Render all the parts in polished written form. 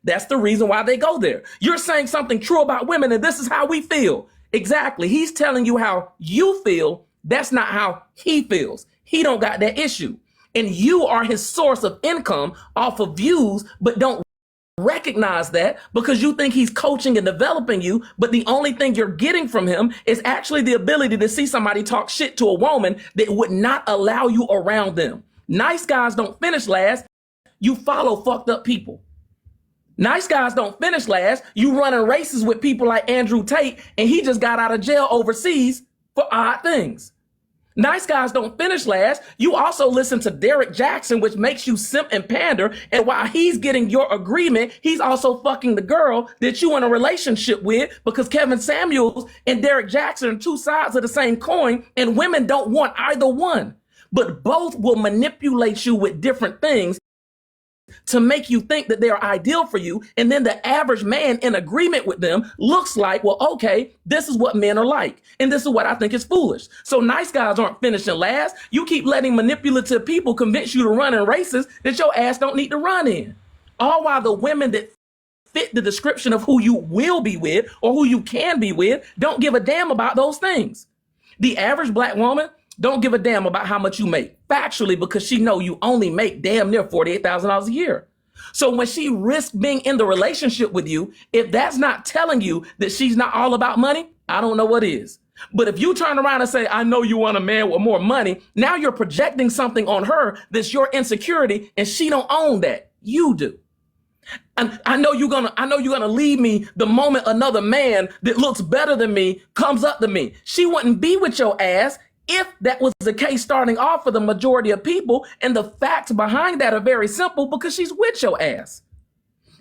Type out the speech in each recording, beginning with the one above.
That's the reason why they go there. You're saying something true about women, and this is how we feel. Exactly. He's telling you how you feel. That's not how he feels. He don't got that issue. And you are his source of income off of views, but don't recognize that because you think he's coaching and developing you. But the only thing you're getting from him is actually the ability to see somebody talk shit to a woman that would not allow you around them. Nice guys don't finish last. You follow fucked up people. Nice guys don't finish last. You running races with people like Andrew Tate, and he just got out of jail overseas for odd things. Nice guys don't finish last. You also listen to Derek Jackson, which makes you simp and pander. And while he's getting your agreement, he's also fucking the girl that you in a relationship with, because Kevin Samuels and Derek Jackson are two sides of the same coin, and women don't want either one. But both will manipulate you with different things to make you think that they're ideal for you. And then the average man in agreement with them looks like, well, okay, this is what men are like. And this is what I think is foolish. So nice guys aren't finishing last. You keep letting manipulative people convince you to run in races that your ass don't need to run in. All while the women that fit the description of who you will be with or who you can be with don't give a damn about those things. The average black woman don't give a damn about how much you make, factually, because she know you only make damn near $48,000 a year. So when she risks being in the relationship with you, if that's not telling you that she's not all about money, I don't know what is. But if you turn around and say, I know you want a man with more money, now you're projecting something on her that's your insecurity, and she don't own that. You do. And I know you're gonna leave me the moment another man that looks better than me comes up to me. She wouldn't be with your ass if that was the case starting off for the majority of people. And the facts behind that are very simple, because she's with your ass.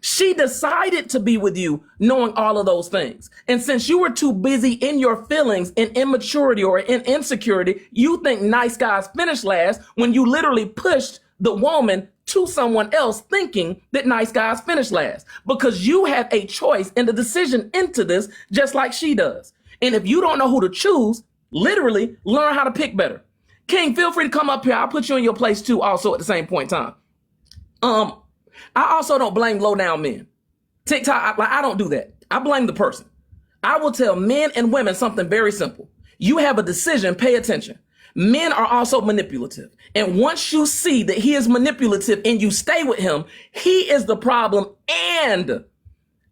She decided to be with you knowing all of those things. And since you were too busy in your feelings, in immaturity or in insecurity, you think nice guys finish last when you literally pushed the woman to someone else thinking that nice guys finish last, because you have a choice and a decision into this just like she does. And if you don't know who to choose, literally learn how to pick better. King, feel free to come up here. I'll put you in your place too, also at the same point in time. I also don't blame low down men. TikTok, I don't do that. I blame the person. I will tell men and women something very simple. You have a decision, pay attention. Men are also manipulative. And once you see that he is manipulative and you stay with him, he is the problem. And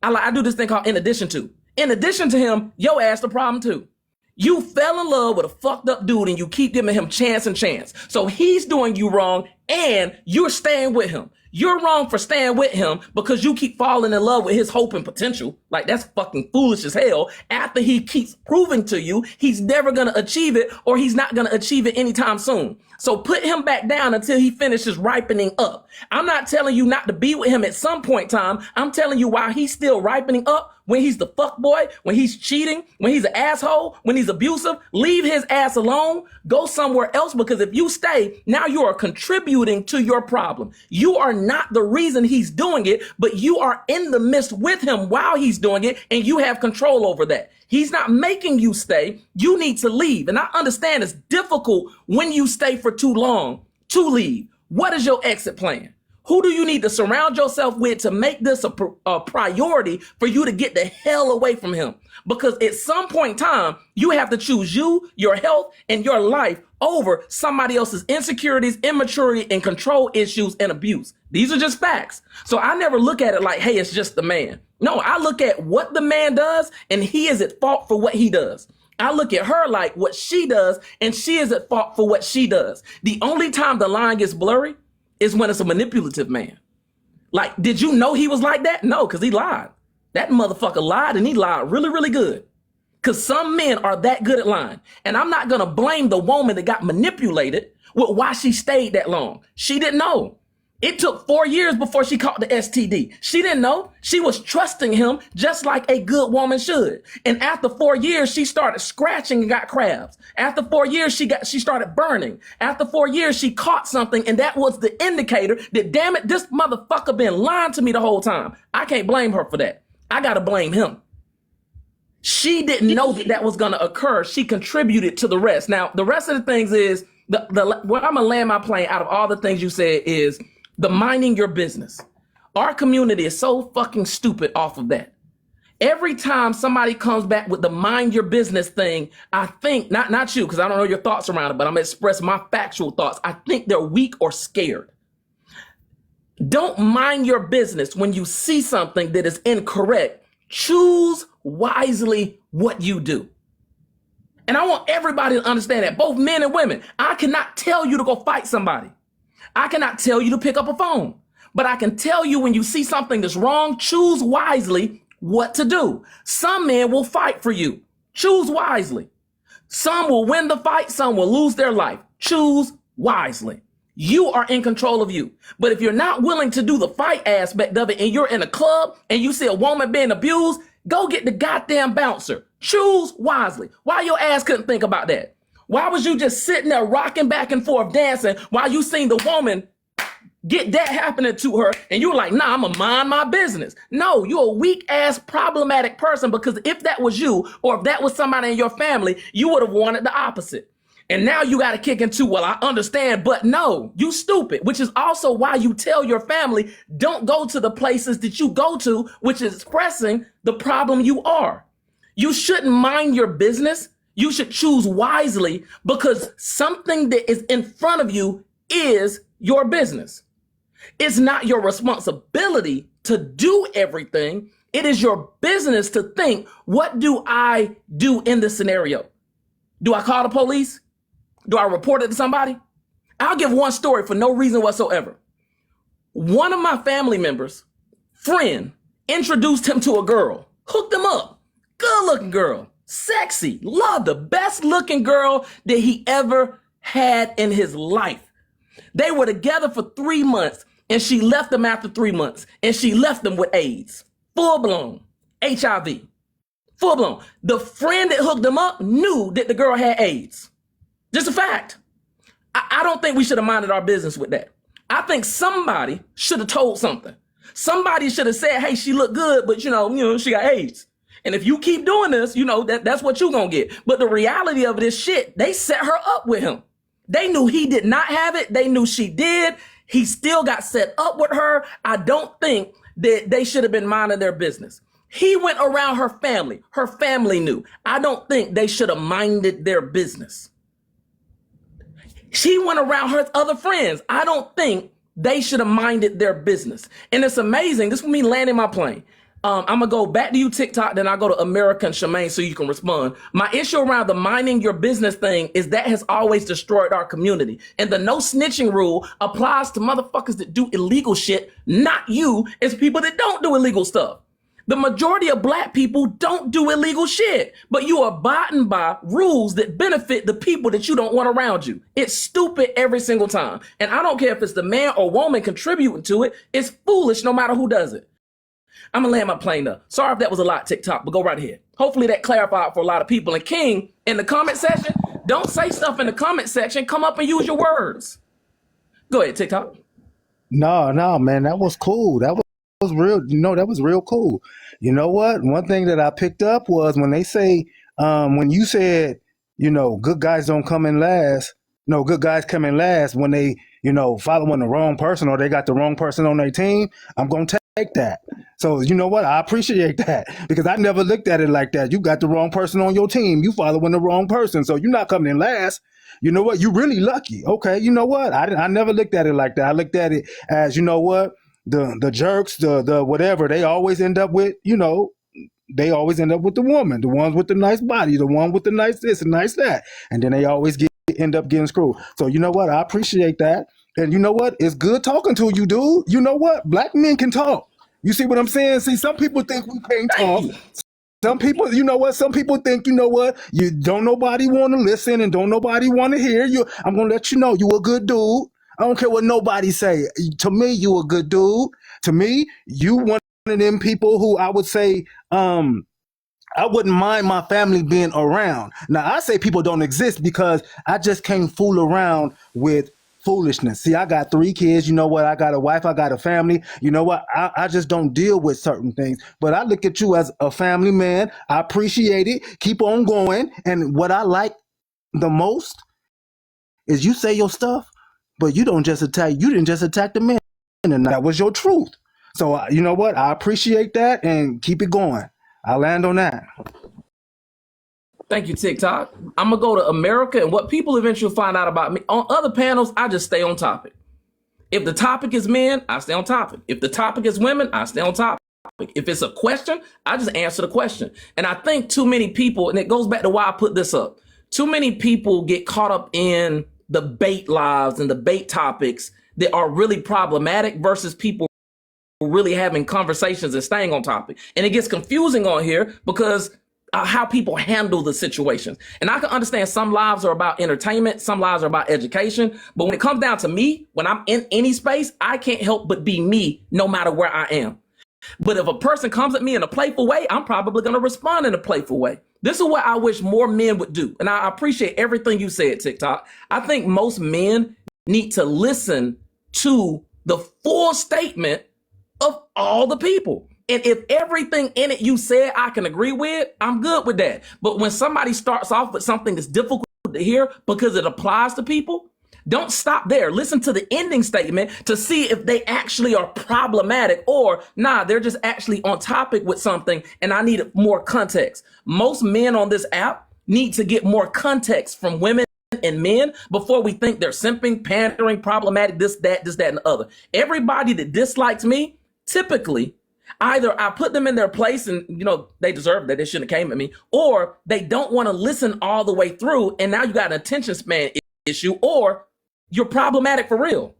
I do this thing called in addition to. In addition to him, your ass the problem too. You fell in love with a fucked up dude and you keep giving him chance and chance. So he's doing you wrong and you're staying with him. You're wrong for staying with him because you keep falling in love with his hope and potential. Like, that's fucking foolish as hell. After he keeps proving to you he's never going to achieve it, or he's not going to achieve it anytime soon. So put him back down until he finishes ripening up. I'm not telling you not to be with him at some point in time. I'm telling you while he's still ripening up, when he's the fuck boy, when he's cheating, when he's an asshole, when he's abusive, leave his ass alone. Go somewhere else, because if you stay, now you are contributing to your problem. You are not the reason he's doing it, but you are in the midst with him while he's doing it, and you have control over that. He's not making you stay. You need to leave. And I understand it's difficult when you stay for too long to leave. What is your exit plan? Who do you need to surround yourself with to make this a priority for you to get the hell away from him? Because at some point in time, you have to choose you, your health, and your life over somebody else's insecurities, immaturity, and control issues and abuse. These are just facts. So I never look at it like, hey, it's just the man. No, I look at what the man does, and he is at fault for what he does. I look at her like what she does, and she is at fault for what she does. The only time the line gets blurry is when it's a manipulative man. Like, did you know he was like that? No, because he lied. That motherfucker lied, and he lied really, really good. Because some men are that good at lying. And I'm not going to blame the woman that got manipulated with why she stayed that long. She didn't know. It took 4 years before she caught the STD. She didn't know. She was trusting him just like a good woman should. And after 4 years, she started scratching and got crabs. After 4 years, she started burning. After 4 years, she caught something, and that was the indicator that, damn it, this motherfucker been lying to me the whole time. I can't blame her for that. I got to blame him. She didn't know that that was going to occur. She contributed to the rest. Now, the rest of the things is, where I'm going to land my plane out of all the things you said is the minding your business. Our community is so fucking stupid off of that. Every time somebody comes back with the mind your business thing, I think, not you, because I don't know your thoughts around it, but I'm gonna express my factual thoughts. I think they're weak or scared. Don't mind your business when you see something that is incorrect. Choose wisely what you do. And I want everybody to understand that, both men and women. I cannot tell you to go fight somebody. I cannot tell you to pick up a phone. But I can tell you when you see something that's wrong, choose wisely what to do. Some men will fight for you. Choose wisely. Some will win the fight. Some will lose their life. Choose wisely. You are in control of you. But if you're not willing to do the fight aspect of it and you're in a club and you see a woman being abused, go get the goddamn bouncer. Choose wisely. Why your ass couldn't think about that? Why was you just sitting there rocking back and forth dancing while you seen the woman get that happening to her and you were like, nah, I'm gonna mind my business? No, you're a weak ass problematic person, because if that was you or if that was somebody in your family, you would have wanted the opposite. And now you got to kick into, well, I understand, but no, you stupid, which is also why you tell your family, don't go to the places that you go to, which is expressing the problem you are. You shouldn't mind your business. You should choose wisely, because something that is in front of you is your business. It's not your responsibility to do everything. It is your business to think, what do I do in this scenario? Do I call the police? Do I report it to somebody? I'll give one story for no reason whatsoever. One of my family members' friend introduced him to a girl, hooked him up. Good looking girl, sexy, loved the best looking girl that he ever had in his life. They were together for 3 months and she left him after 3 months, and she left him with AIDS, full blown HIV, full blown. The friend that hooked him up knew that the girl had AIDS. Just a fact. I don't think we should have minded our business with that. I think somebody should have told something. Somebody should have said, hey, she looked good, but you know, she got AIDS. And if you keep doing this, that's what you're going to get. But the reality of it is, shit, they set her up with him. They knew he did not have it. They knew she did. He still got set up with her. I don't think that they should have been minding their business. He went around her family. Her family knew. I don't think they should have minded their business. She went around her other friends. I don't think they should have minded their business. And it's amazing. This is me landing my plane. I'm going to go back to you, TikTok, then I'll go to American Shemaine so you can respond. My issue around the minding your business thing is that has always destroyed our community. And the no snitching rule applies to motherfuckers that do illegal shit, not you. It's people that don't do illegal stuff. The majority of black people don't do illegal shit, but you are abiding by rules that benefit the people that you don't want around you. It's stupid every single time. And I don't care if it's the man or woman contributing to it. It's foolish no matter who does it. I'm going to land my plane up. Sorry if that was a lot, TikTok, but go right ahead. Hopefully that clarified for a lot of people. And King, in the comment section, don't say stuff in the comment section. Come up and use your words. Go ahead, TikTok. No, man, that was cool. That was real. That was real cool. You know what? One thing that I picked up was when they say, when you said, good guys don't come in last. No, good guys come in last when they, following the wrong person or they got the wrong person on their team. I'm going to take that. So, you know what? I appreciate that, because I never looked at it like that. You got the wrong person on your team. You following the wrong person. So you're not coming in last. You know what? You're really lucky. Okay. You know what? I never looked at it like that. I looked at it as, the jerks, the whatever, they always end up with, they always end up with the woman, the ones with the nice body, the one with the nice this and nice that. And then they always end up getting screwed. So you know what? I appreciate that. And you know what? It's good talking to you, dude. You know what? Black men can talk. You see what I'm saying? See, some people think we can't talk. Some people, some people think, you don't nobody want to listen and don't nobody want to hear you. I'm going to let you know you a good dude. I don't care what nobody say. To me, you a good dude. To me, you one of them people who I would say, I wouldn't mind my family being around. Now, I say people don't exist because I just can't fool around with foolishness. See, I got 3 kids. You know what? I got a wife. I got a family. You know what? I just don't deal with certain things. But I look at you as a family man. I appreciate it. Keep on going. And what I like the most is you say your stuff, but you didn't just attack the man. And that was your truth. So you know what? I appreciate that and keep it going. I land on that. Thank you, TikTok. I'm gonna go to America, and what people eventually find out about me on other panels, I just stay on topic. If the topic is men, I stay on topic. If the topic is women, I stay on topic. If it's a question, I just answer the question. And I think too many people, and it goes back to why I put this up, too many people get caught up in the bait lives and the bait topics that are really problematic versus people really having conversations and staying on topic. And it gets confusing on here because how people handle the situations. And I can understand some lives are about entertainment, some lives are about education. But when it comes down to me, when I'm in any space, I can't help but be me no matter where I am. But if a person comes at me in a playful way, I'm probably going to respond in a playful way. This is what I wish more men would do. And I appreciate everything you said, TikTok. I think most men need to listen to the full statement of all the people. And if everything in it you said I can agree with, I'm good with that. But when somebody starts off with something that's difficult to hear because it applies to people, don't stop there. Listen to the ending statement to see if they actually are problematic or nah, they're just actually on topic with something and I need more context. Most men on this app need to get more context from women and men before we think they're simping, pandering, problematic, this, that, and the other. Everybody that dislikes me, typically, either I put them in their place and, you know, they deserve that. They shouldn't have came at me, or they don't want to listen all the way through. And now you got an attention span issue, or you're problematic for real.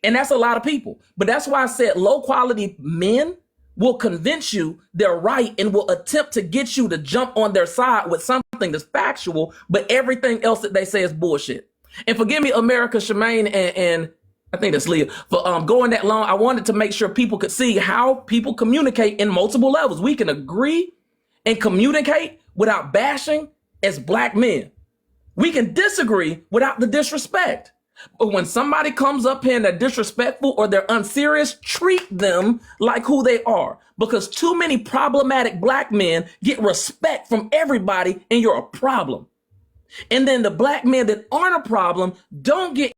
And that's a lot of people. But that's why I said low quality men will convince you they're right and will attempt to get you to jump on their side with something that's factual, but everything else that they say is bullshit. And forgive me, America, Shemaine, and I think that's Leah, for going that long. I wanted to make sure people could see how people communicate in multiple levels. We can agree and communicate without bashing as black men. We can disagree without the disrespect. But when somebody comes up here and they're disrespectful or they're unserious, treat them like who they are. Because too many problematic black men get respect from everybody and you're a problem. And then the black men that aren't a problem don't get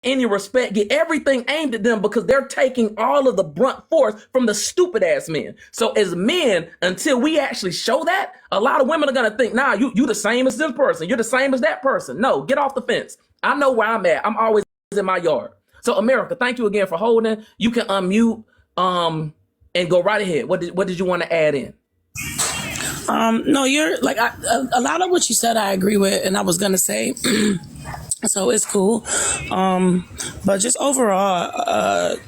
any respect, get everything aimed at them because they're taking all of the brunt force from the stupid ass men. So as men, until we actually show that, a lot of women are going to think, nah, you the same as this person. You're the same as that person. No, get off the fence. I know where I'm at. I'm always in my yard. So America, thank you again for holding. You can unmute and go right ahead. What did you want to add in? No, you're like a lot of what you said I agree with, and I was gonna say so it's cool. But just overall,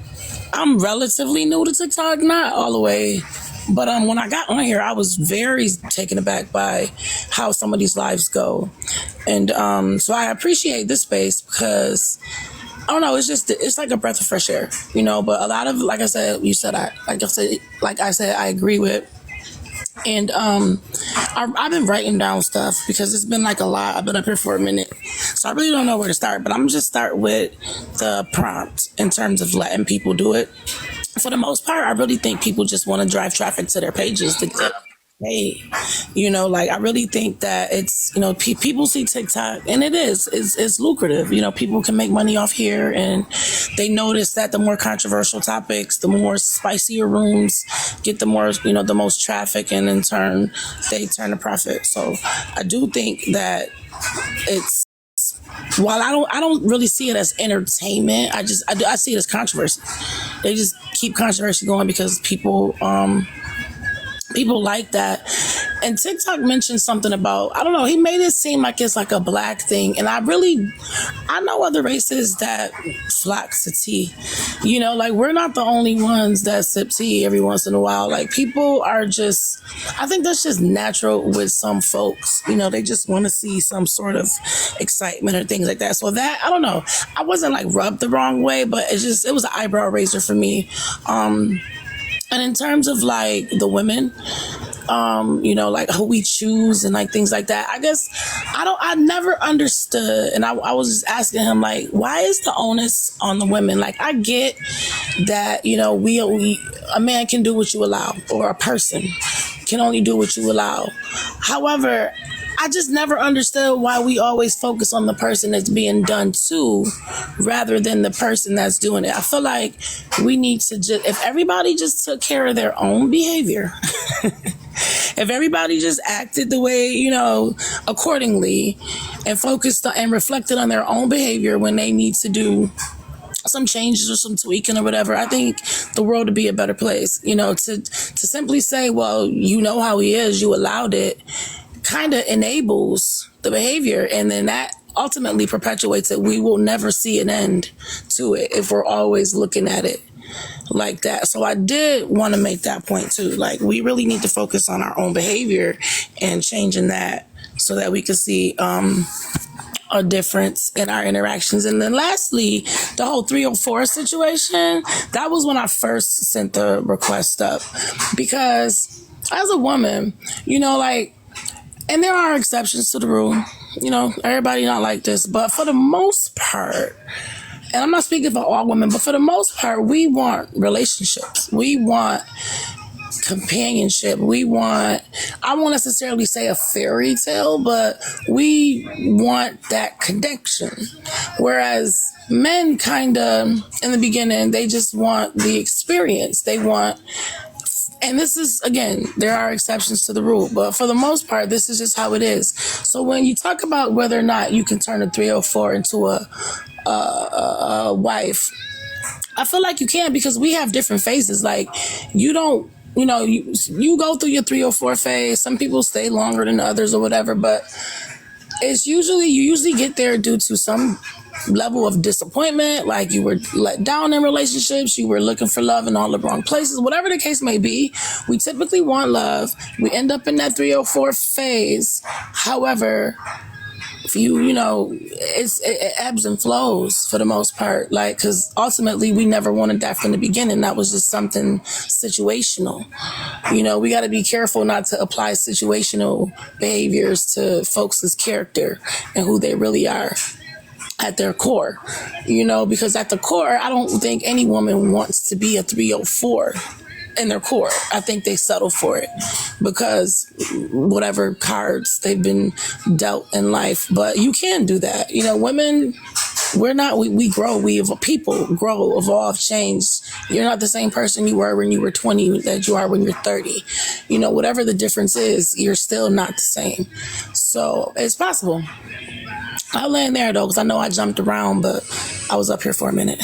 I'm relatively new to TikTok, not all the way. But when I got on here, I was very taken aback by how some of these lives go. And so I appreciate this space because I don't know, it's like a breath of fresh air, you know, but a lot of, like I said, I agree with. And I've been writing down stuff because it's been like a lot. I've been up here for a minute. So I really don't know where to start, but I'm going to just start with the prompt in terms of letting people do it. For the most part, I really think people just want to drive traffic to their pages to get paid. You know, like I really think that it's, you know, people see TikTok and it's lucrative. You know, people can make money off here and they notice that the more controversial topics, the more spicier rooms get the more, you know, the most traffic, and in turn, they turn a profit. So I do think that it's, while I don't really see it as entertainment, I see it as controversy. They just keep controversy going because people like that. And TikTok mentioned something about, I don't know, he made it seem like it's like a black thing. And I know other races that flock to tea. You know, like we're not the only ones that sip tea every once in a while. Like people are just, I think that's just natural with some folks. You know, they just want to see some sort of excitement or things like that. So that, I don't know, I wasn't like rubbed the wrong way, but it was an eyebrow raiser for me. And in terms of like the women, you know, like who we choose and like things like that, I guess I never understood. And I was just asking him, like, why is the onus on the women? Like, I get that, you know, a man can do what you allow, or a person can only do what you allow. However, I just never understood why we always focus on the person that's being done to rather than the person that's doing it. I feel like we need to just, if everybody just took care of their own behavior, if everybody just acted the way, accordingly and focused on, and reflected on their own behavior when they need to do some changes or some tweaking or whatever, I think the world would be a better place. To simply say, well, you know how he is, you allowed it, kind of enables the behavior, and then that ultimately perpetuates it. We will never see an end to it if we're always looking at it like that. So I did want to make that point too. Like, we really need to focus on our own behavior and changing that so that we can see a difference in our interactions. And then lastly, the whole 304 situation, that was when I first sent the request up, because as a woman, and there are exceptions to the rule, everybody not like this, but for the most part, and I'm not speaking for all women, but for the most part, we want relationships. We want companionship. I won't necessarily say a fairy tale, but we want that connection. Whereas men kind of, in the beginning, they just want the experience. And this is, again, there are exceptions to the rule, but for the most part, this is just how it is. So when you talk about whether or not you can turn a 304 into a wife, I feel like you can, because we have different phases. Like, you don't, you go through your 304 phase. Some people stay longer than others or whatever, but you usually get there due to some level of disappointment, like you were let down in relationships, you were looking for love in all the wrong places, whatever the case may be. We typically want love. We end up in that 304 phase. However, if it ebbs and flows for the most part, because ultimately we never wanted that from the beginning. That was just something situational. We got to be careful not to apply situational behaviors to folks' character and who they really are at their core, because at the core, I don't think any woman wants to be a 304 in their core. I think they settle for it because whatever cards they've been dealt in life. But you can do that. Women, we grow, people grow, evolve, change. You're not the same person you were when you were 20 that you are when you're 30. Whatever the difference is, you're still not the same. So it's possible. I'll land there though, because I know I jumped around, but I was up here for a minute.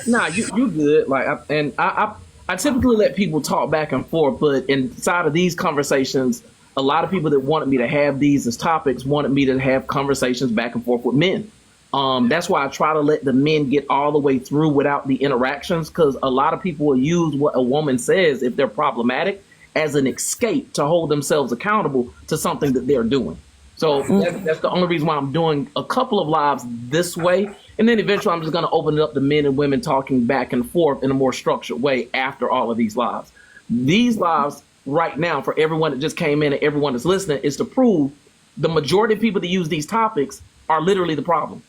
Nah, you good. I typically let people talk back and forth, but inside of these conversations, a lot of people that wanted me to have these as topics wanted me to have conversations back and forth with men. That's why I try to let the men get all the way through without the interactions, because a lot of people will use what a woman says, if they're problematic, as an escape to hold themselves accountable to something that they're doing. So that's the only reason why I'm doing a couple of lives this way. And then eventually I'm just going to open it up to men and women talking back and forth in a more structured way after all of these lives. These lives right now, for everyone that just came in and everyone that's listening, is to prove the majority of people that use these topics are literally the problem.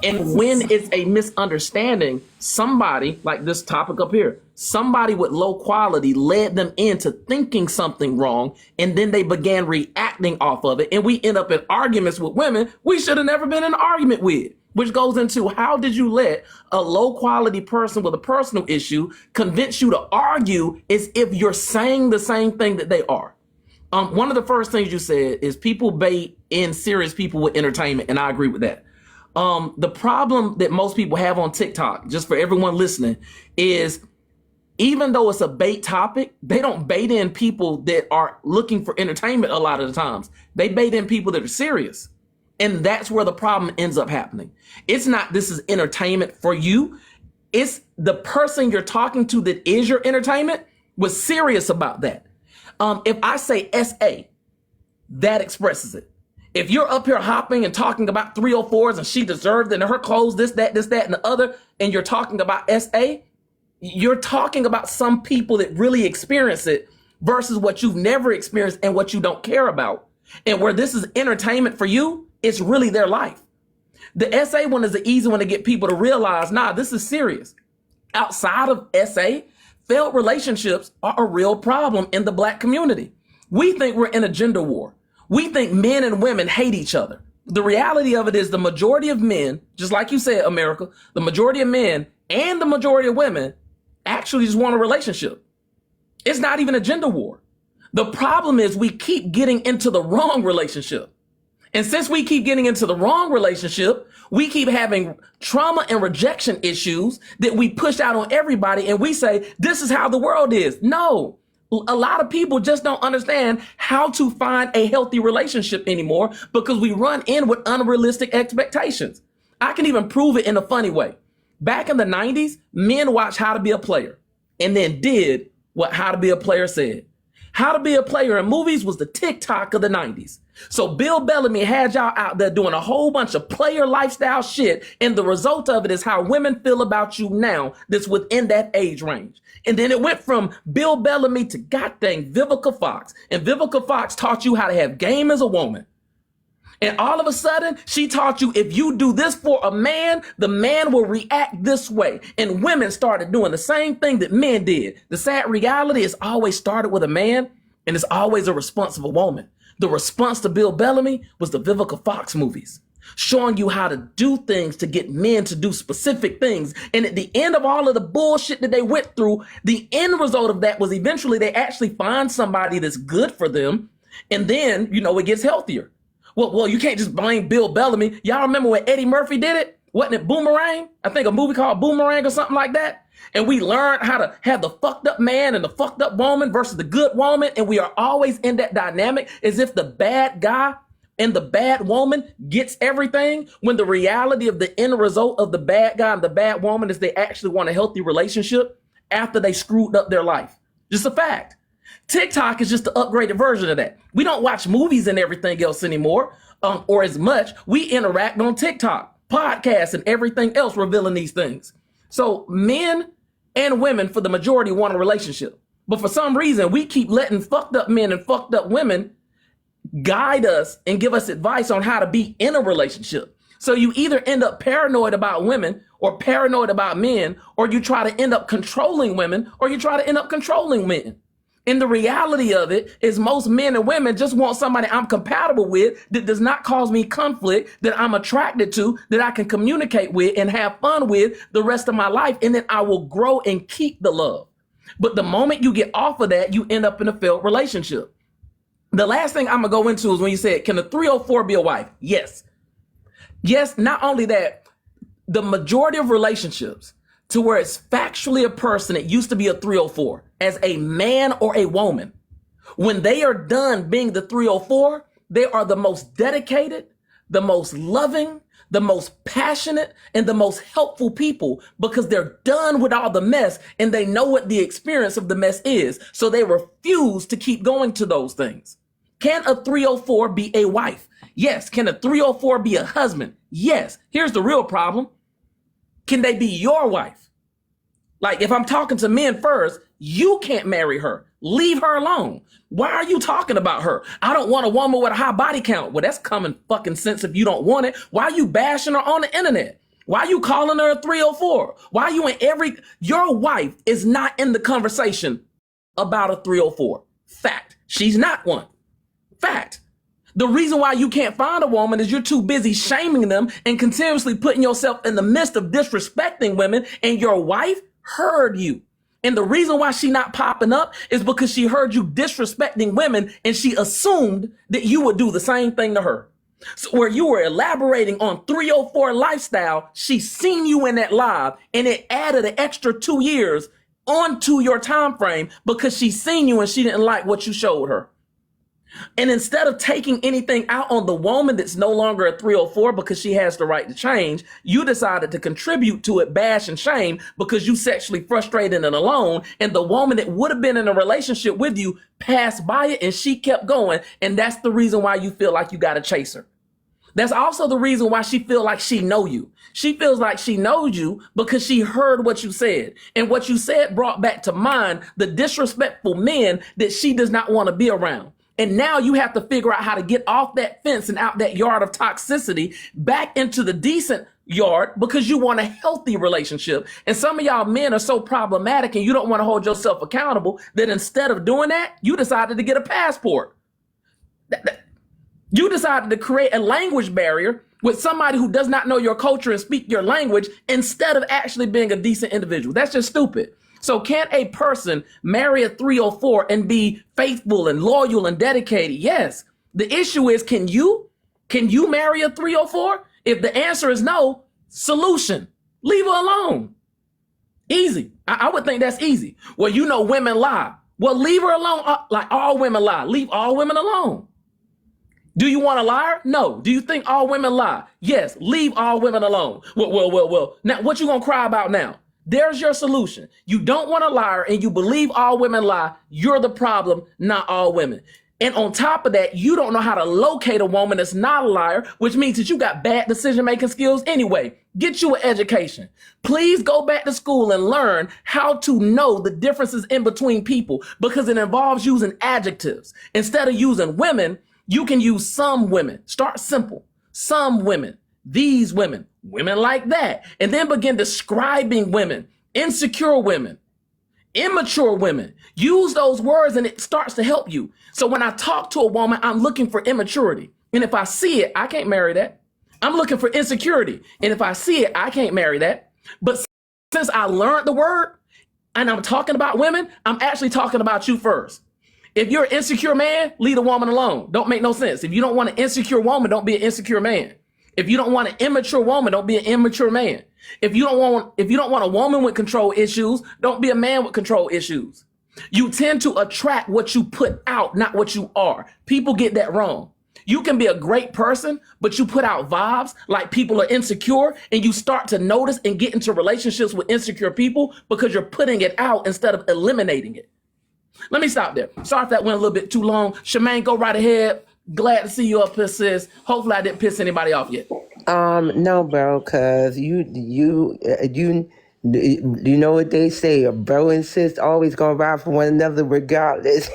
And when it's a misunderstanding, somebody, like this topic up here, somebody with low quality led them into thinking something wrong, and then they began reacting off of it. And we end up in arguments with women we should have never been in an argument with, which goes into, how did you let a low quality person with a personal issue convince you to argue as if you're saying the same thing that they are? One of the first things you said is people bait in serious people with entertainment, and I agree with that. The problem that most people have on TikTok, just for everyone listening, is even though it's a bait topic, they don't bait in people that are looking for entertainment a lot of the times. They bait in people that are serious. And that's where the problem ends up happening. It's not this is entertainment for you. It's the person you're talking to that is your entertainment was serious about that. If I say SA, that expresses it. If you're up here hopping and talking about 304s and she deserved it and her clothes, this, that, and the other, and you're talking about SA, you're talking about some people that really experience it versus what you've never experienced and what you don't care about. And where this is entertainment for you, it's really their life. The SA one is the easy one to get people to realize, nah, this is serious. Outside of SA, failed relationships are a real problem in the Black community. We think we're in a gender war. We think men and women hate each other. The reality of it is the majority of men, just like you said, America, the majority of men and the majority of women actually just want a relationship. It's not even a gender war. The problem is we keep getting into the wrong relationship. And since we keep getting into the wrong relationship, we keep having trauma and rejection issues that we push out on everybody. And we say, this is how the world is. No, a lot of people just don't understand how to find a healthy relationship anymore because we run in with unrealistic expectations. I can even prove it in a funny way. Back in the 90s, men watched How to Be a Player and then did what How to Be a Player said. How to Be a Player in movies was the TikTok of the 90s. So Bill Bellamy had y'all out there doing a whole bunch of player lifestyle shit, and the result of it is how women feel about you now that's within that age range. And then it went from Bill Bellamy to goddamn Vivica Fox. And Vivica Fox taught you how to have game as a woman. And all of a sudden, she taught you if you do this for a man, the man will react this way. And women started doing the same thing that men did. The sad reality is always started with a man, and it's always a response of a woman. The response to Bill Bellamy was the Vivica Fox movies, showing you how to do things to get men to do specific things. And at the end of all of the bullshit that they went through, the end result of that was eventually they actually find somebody that's good for them. And then, it gets healthier. Well, you can't just blame Bill Bellamy. Y'all remember when Eddie Murphy did it? Wasn't it Boomerang? I think a movie called Boomerang or something like that. And we learned how to have the fucked up man and the fucked up woman versus the good woman. And we are always in that dynamic as if the bad guy and the bad woman gets everything, when the reality of the end result of the bad guy and the bad woman is they actually want a healthy relationship after they screwed up their life. Just a fact. TikTok is just the upgraded version of that. We don't watch movies and everything else anymore, or as much. We interact on TikTok, podcasts, and everything else revealing these things. So men and women, for the majority, want a relationship. But for some reason, we keep letting fucked up men and fucked up women guide us and give us advice on how to be in a relationship. So you either end up paranoid about women or paranoid about men, or you try to end up controlling women, or you try to end up controlling men. And the reality of it is most men and women just want somebody I'm compatible with that does not cause me conflict, that I'm attracted to, that I can communicate with and have fun with the rest of my life. And then I will grow and keep the love. But the moment you get off of that, you end up in a failed relationship. The last thing I'm going to go into is when you said, can a 304 be a wife? Yes. Yes, not only that, the majority of relationships to where it's factually a person that used to be a 304 as a man or a woman, when they are done being the 304, they are the most dedicated, the most loving, the most passionate, and the most helpful people because they're done with all the mess and they know what the experience of the mess is. So they refuse to keep going to those things. Can a 304 be a wife? Yes. Can a 304 be a husband? Yes. Here's the real problem. Can they be your wife? Like if I'm talking to men first, you can't marry her. Leave her alone. Why are you talking about her? I don't want a woman with a high body count. Well, that's common fucking sense if you don't want it. Why are you bashing her on the internet? Why are you calling her a 304? Why are you your wife is not in the conversation about a 304. Fact. She's not one. Fact. The reason why you can't find a woman is you're too busy shaming them and continuously putting yourself in the midst of disrespecting women, and your wife heard you. And the reason why she not popping up is because she heard you disrespecting women and she assumed that you would do the same thing to her. So where you were elaborating on 304 lifestyle, she seen you in that live and it added an extra 2 years onto your time frame because she seen you and she didn't like what you showed her. And instead of taking anything out on the woman that's no longer a 304 because she has the right to change, you decided to contribute to it, bash and shame because you sexually frustrated and alone. And the woman that would have been in a relationship with you passed by it and she kept going. And that's the reason why you feel like you got to chase her. That's also the reason why she feel like she know you. She feels like she knows you because she heard what you said. And what you said brought back to mind the disrespectful men that she does not want to be around. And now you have to figure out how to get off that fence and out that yard of toxicity back into the decent yard because you want a healthy relationship. And some of y'all men are so problematic and you don't want to hold yourself accountable that instead of doing that, you decided to get a passport. You decided to create a language barrier with somebody who does not know your culture and speak your language instead of actually being a decent individual. That's just stupid. So can a person marry a 304 and be faithful and loyal and dedicated? Yes. The issue is, can you marry a 304? If the answer is no, solution, leave her alone. Easy. I would think that's easy. Well, you know, women lie. Well, leave her alone. Like all women lie. Leave all women alone. Do you want a liar? No. Do you think all women lie? Yes. Leave all women alone. Well. Now, what you gonna cry about now? There's your solution. You don't want a liar and you believe all women lie. You're the problem, not all women. And on top of that, you don't know how to locate a woman that's not a liar, which means that you got bad decision-making skills anyway. Get you an education. Please go back to school and learn how to know the differences in between people, because it involves using adjectives. Instead of using women, you can use some women. Start simple. Some women, these women, women like that. And then begin describing women, insecure women, immature women. Use those words and it starts to help you. So when I talk to a woman, I'm looking for immaturity. And if I see it, I can't marry that. I'm looking for insecurity. And if I see it, I can't marry that. But since I learned the word and I'm talking about women, I'm actually talking about you first. If you're an insecure man, leave a woman alone. Don't make no sense. If you don't want an insecure woman, don't be an insecure man. If you don't want an immature woman, don't be an immature man. If you don't want a woman with control issues, don't be a man with control issues. You tend to attract what you put out, not what you are. People get that wrong. You can be a great person, but you put out vibes like people are insecure, and you start to notice and get into relationships with insecure people because you're putting it out instead of eliminating it. Let me stop there. Sorry if that went a little bit too long. Shemaine, go right ahead. Glad to see you up here, sis. Hopefully I didn't piss anybody off yet. No, bro, cause you know what they say, a bro and sis always gonna ride for one another regardless.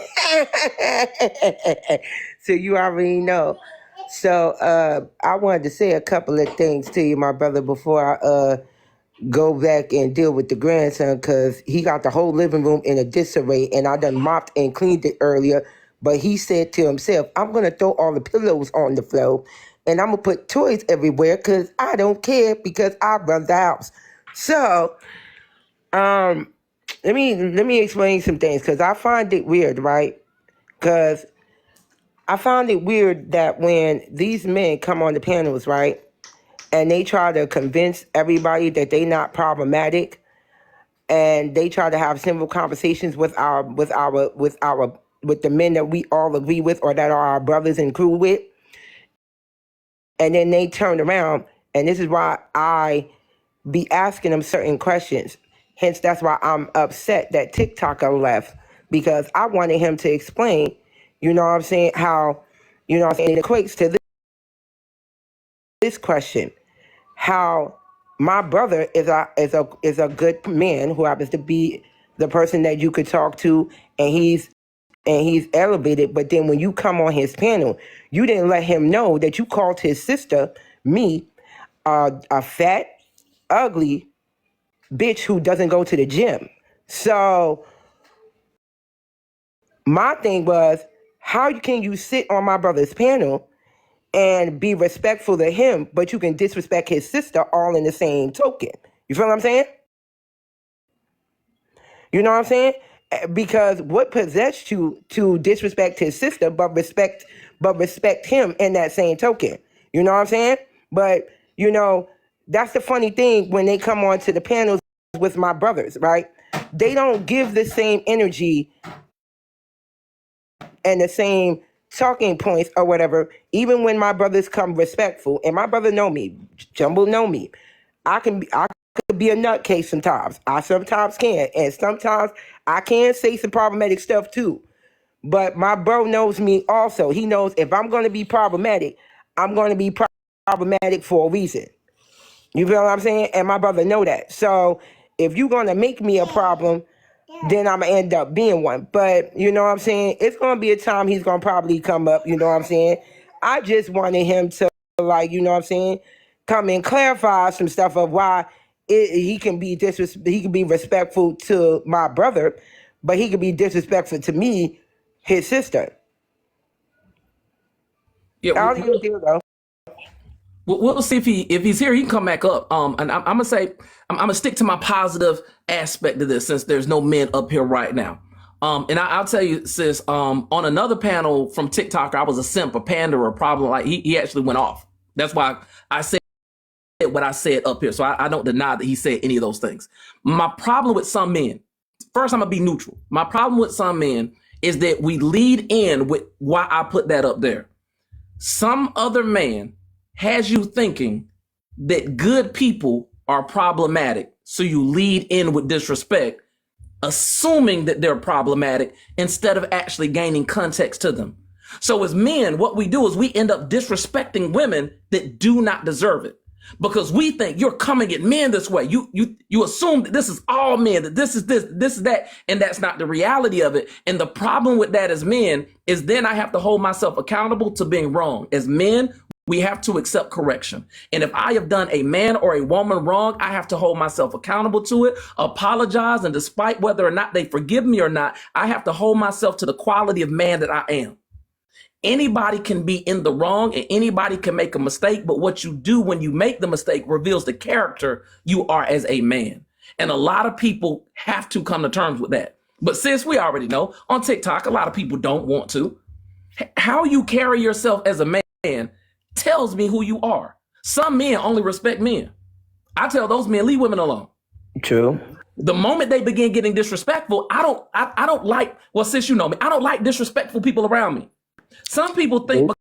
So you already know. So I wanted to say a couple of things to you, my brother, before I go back and deal with the grandson, because he got the whole living room in a disarray, and I done mopped and cleaned it earlier. But he said to himself, I'm going to throw all the pillows on the floor, and I'm going to put toys everywhere because I don't care, because I run the house. So let me explain some things, because I find it weird, right? Because I find it weird that when these men come on the panels, right, and they try to convince everybody that they not problematic, and they try to have simple conversations with the men that we all agree with, or that are our brothers and crew with, and then they turn around, and this is why I be asking them certain questions. Hence, that's why I'm upset that TikToker left, because I wanted him to explain, you know what I'm saying, how, you know what I'm saying, it equates to this question. How my brother is a good man who happens to be the person that you could talk to, and he's elevated. But then when you come on his panel, you didn't let him know that you called his sister, me, a fat, ugly bitch who doesn't go to the gym. So my thing was, how can you sit on my brother's panel and be respectful to him, but you can disrespect his sister all in the same token? You feel what I'm saying? You know what I'm saying? Because what possessed you to disrespect his sister, but respect him in that same token? You know what I'm saying? But, you know, that's the funny thing when they come on to the panels with my brothers, right? They don't give the same energy and the same talking points or whatever, even when my brothers come respectful, and my brother know me, Jumbo know me. I could be a nutcase sometimes. I sometimes can, and sometimes I can say some problematic stuff too. But my bro knows me also. He knows if I'm going to be problematic, I'm going to be problematic for a reason. You feel what I'm saying? And my brother know that. So if you're going to make me a problem, then I'm going to end up being one. But, you know what I'm saying? It's going to be a time he's going to probably come up, you know what I'm saying? I just wanted him to, like, you know what I'm saying, come and clarify some stuff of why he can be respectful to my brother, but he can be disrespectful to me, his sister. Yeah, How do you deal though? we'll see if he's here. He can come back up. And I'm gonna say I'm gonna stick to my positive aspect of this since there's no men up here right now. And I'll tell you, sis. On another panel from TikTok, I was a simp, a panderer, a problem. Like he actually went off. That's why I said what I said up here. So I don't deny that he said any of those things. My problem with some men, first I'm gonna be neutral. My problem with some men is that we lead in with why I put that up there. Some other man has you thinking that good people are problematic. So you lead in with disrespect, assuming that they're problematic instead of actually gaining context to them. So as men, what we do is we end up disrespecting women that do not deserve it. Because we think you're coming at men this way. You assume that this is all men, that this is that, and that's not the reality of it. And the problem with that as men is then I have to hold myself accountable to being wrong. As men, we have to accept correction. And if I have done a man or a woman wrong, I have to hold myself accountable to it, apologize, and despite whether or not they forgive me or not, I have to hold myself to the quality of man that I am. Anybody can be in the wrong and anybody can make a mistake, but what you do when you make the mistake reveals the character you are as a man. And a lot of people have to come to terms with that. But sis, we already know on TikTok, a lot of people don't want to. How you carry yourself as a man tells me who you are. Some men only respect men. I tell those men, leave women alone. True. The moment they begin getting disrespectful, I don't like, well, sis, you know me, I don't like disrespectful people around me. Some people think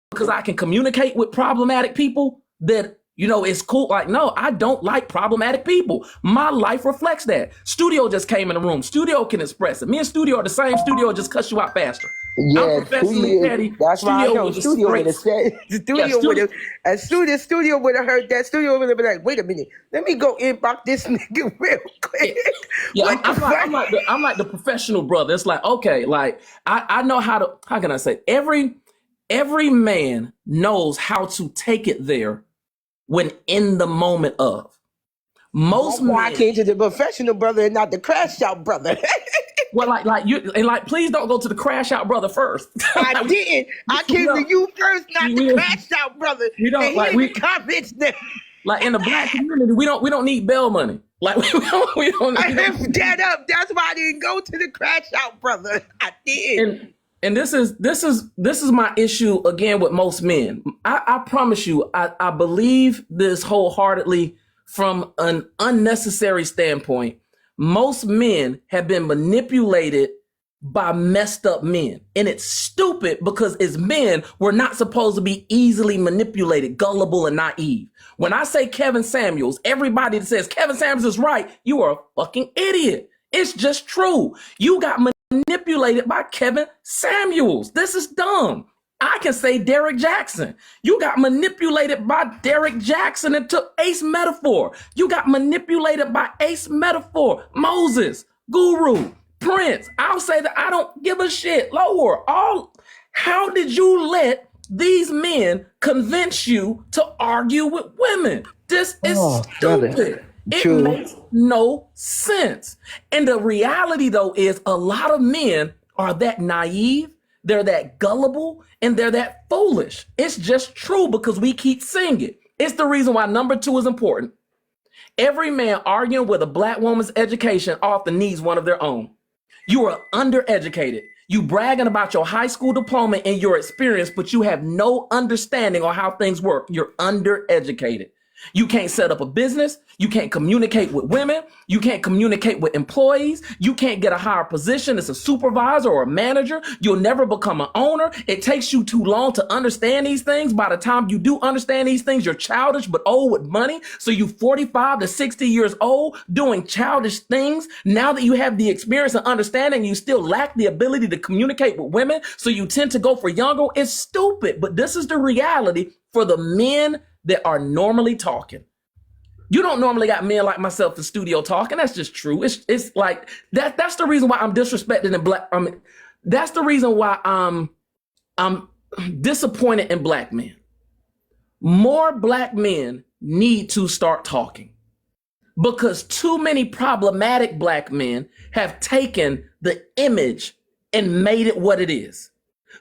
because I can communicate with problematic people that, it's cool. Like, no, I don't like problematic people. My life reflects that. Studio just came in the room. Studio can express it. Me and Studio are the same. Studio just cuts you out faster. Yeah, I'm professionally petty. that's why I know was Studio would have straight. said, Studio would have, as soon as Studio would have heard that, Studio would have been like, wait a minute, let me go inbox this nigga real quick. Yeah, I'm like the professional brother. It's like, okay, like I know how can I say, every man knows how to take it there when in the moment of. Most That's why I men, came to the professional brother and not the crash out brother. well, please don't go to the crash out brother first. I didn't. I came to you first, not the crash out brother. We don't and like he in the comments there. Like in the black community, we don't need bail money. Like we don't. I left that up. That's why I didn't go to the crash out brother. I did. And this is my issue again with most men. I promise you, I believe this wholeheartedly from an unnecessary standpoint. Most men have been manipulated by messed up men. And it's stupid because as men, we're not supposed to be easily manipulated, gullible, and naive. When I say Kevin Samuels, everybody that says Kevin Samuels is right, you are a fucking idiot. It's just true. You got manipulated by Kevin Samuels. This is dumb. I can say Derek Jackson. You got manipulated by Derek Jackson and took Ace Metaphor. You got manipulated by Ace Metaphor, Moses, Guru, Prince. I'll say that I don't give a shit. Lower. How did you let these men convince you to argue with women? This is stupid. Brother. It True. makes no sense. And the reality, though, is a lot of men are that naive, they're that gullible, and they're that foolish. It's just true because we keep seeing it. It's the reason why number 2 is important. Every man arguing with a black woman's education often needs one of their own. You are undereducated. You bragging about your high school diploma and your experience, but you have no understanding on how things work. You're undereducated. You can't set up a business. You can't communicate with women. You can't communicate with employees. You can't get a higher position as a supervisor or a manager. You'll never become an owner. It takes you too long to understand these things. By the time you do understand these things, you're childish but old with money. So you 45 to 60 years old doing childish things. Now that you have the experience and understanding, you still lack the ability to communicate with women. So you tend to go for younger. It's stupid, but this is the reality for the men that are normally talking. You don't normally got men like myself in studio talking. That's just true. It's like that. That's the reason why I'm disrespected in black. That's the reason why I'm disappointed in black men. More black men need to start talking because too many problematic black men have taken the image and made it what it is.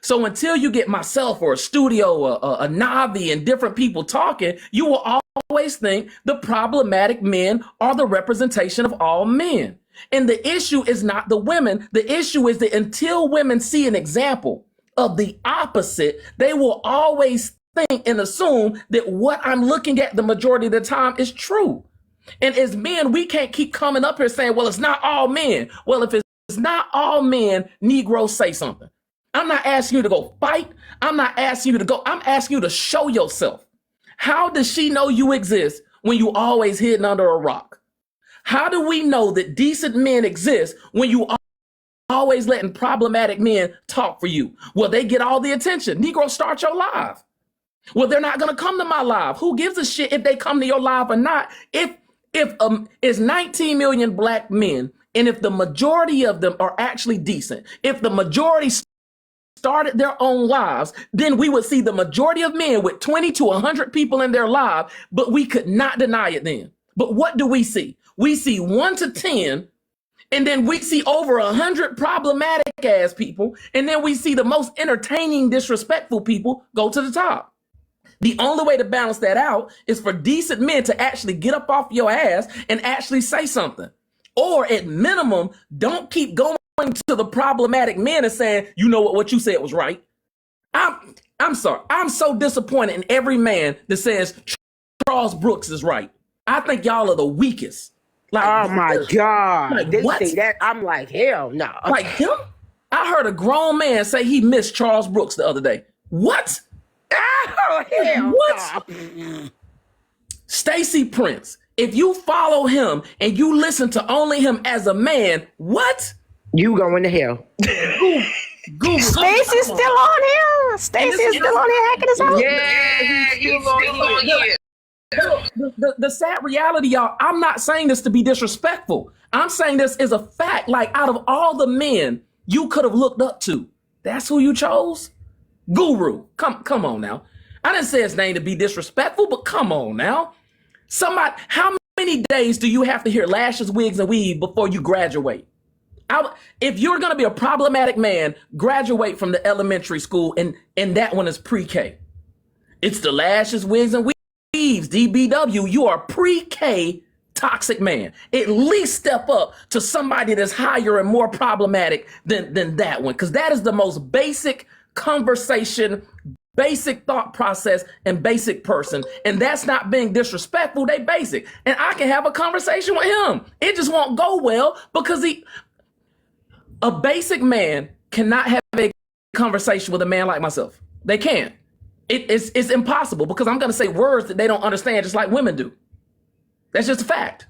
So until you get myself or a studio or a Navi and different people talking, you will always think the problematic men are the representation of all men. And the issue is not the women. The issue is that until women see an example of the opposite, they will always think and assume that what I'm looking at the majority of the time is true. And as men, we can't keep coming up here saying, well, it's not all men. Well, if it's not all men, Negroes, say something. I'm not asking you to go fight. I'm not asking you to go. I'm asking you to show yourself. How does she know you exist when you always hidden under a rock? How do we know that decent men exist when you always letting problematic men talk for you? Well, they get all the attention. Negro, start your live. Well, they're not going to come to my live. Who gives a shit if they come to your live or not? If it's 19 million black men, and if the majority of them are actually decent, if the majority started their own lives, then we would see the majority of men with 20 to 100 people in their live, but we could not deny it then. But what do we see? We see 1 to 10, and then we see over 100 problematic ass people, and then we see the most entertaining, disrespectful people go to the top. The only way to balance that out is for decent men to actually get up off your ass and actually say something. Or at minimum, don't keep going to the problematic men and saying, you know what you said was right. I'm sorry. I'm so disappointed in every man that says Charles Brooks is right. I think y'all are the weakest. Like, oh my God. Like, They what? say that. I'm like, hell no. Like him? I heard a grown man say he missed Charles Brooks the other day. What? Oh, hell What? no. Stacey Prince. If you follow him and you listen to only him as a man, what? You going to hell. Google. Stacy's still on here. Stacy is still on here hacking us out. Yeah, he's still on here. The sad reality, y'all, I'm not saying this to be disrespectful. I'm saying this is a fact. Like, out of all the men you could have looked up to, that's who you chose? Guru. Come on now. I didn't say his name to be disrespectful, but come on now. Somebody, how many days do you have to hear lashes, wigs, and weave before you graduate? If you're going to be a problematic man, graduate from the elementary school, and that one is pre-K. It's the lashes, wigs, and weaves, DBW. You are pre-K toxic man. At least step up to somebody that's higher and more problematic than that one, because that is the most basic conversation, basic thought process, and basic person. And that's not being disrespectful. They basic. And I can have a conversation with him. It just won't go well because a basic man cannot have a conversation with a man like myself. They can't. It's impossible because I'm going to say words that they don't understand, just like women do. That's just a fact.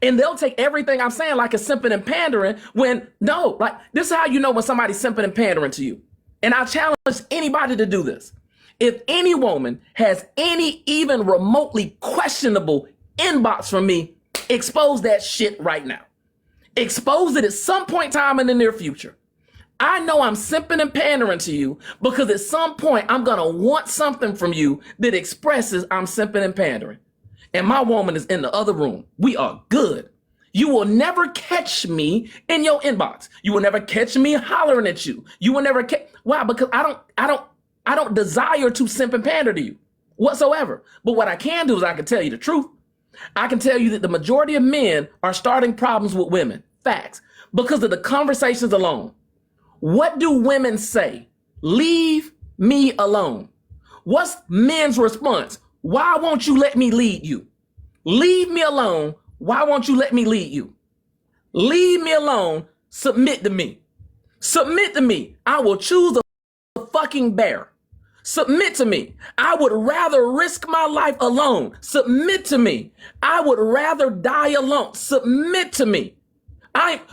And they'll take everything I'm saying like a simping and pandering when, no, like, this is how you know when somebody's simping and pandering to you. And I challenge anybody to do this. If any woman has any even remotely questionable inbox from me, expose that shit right now. Expose it at some point in time in the near future. I know I'm simping and pandering to you because at some point I'm going to want something from you that expresses I'm simping and pandering. And my woman is in the other room. We are good. You will never catch me in your inbox. You will never catch me hollering at you. You will never catch. Why? Because I don't desire to simp and pander to you whatsoever. But what I can do is I can tell you the truth. I can tell you that the majority of men are starting problems with women. Facts. Because of the conversations alone. What do women say? Leave me alone. What's men's response? Why won't you let me lead you? Leave me alone. Why won't you let me lead you? Leave me alone. Submit to me. Submit to me. I will choose a fucking bear. Submit to me. I would rather risk my life alone. Submit to me. I would rather die alone. Submit to me.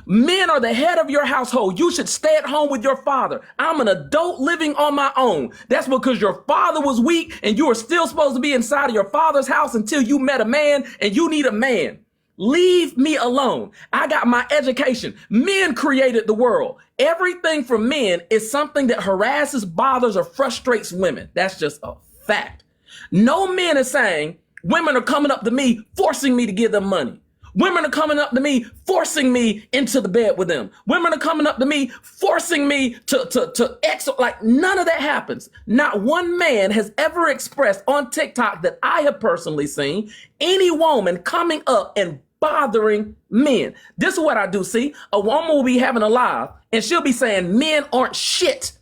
Men are the head of your household. You should stay at home with your father. I'm an adult living on my own. That's because your father was weak and you are still supposed to be inside of your father's house until you met a man and you need a man. Leave me alone. I got my education. Men created the world. Everything for men is something that harasses, bothers, or frustrates women. That's just a fact. No man is saying women are coming up to me, forcing me to give them money. Women are coming up to me, forcing me into the bed with them. Women are coming up to me, forcing me to like none of that happens. Not one man has ever expressed on TikTok that I have personally seen any woman coming up and bothering men. This is what I do see. A woman will be having a live and she'll be saying men aren't shit.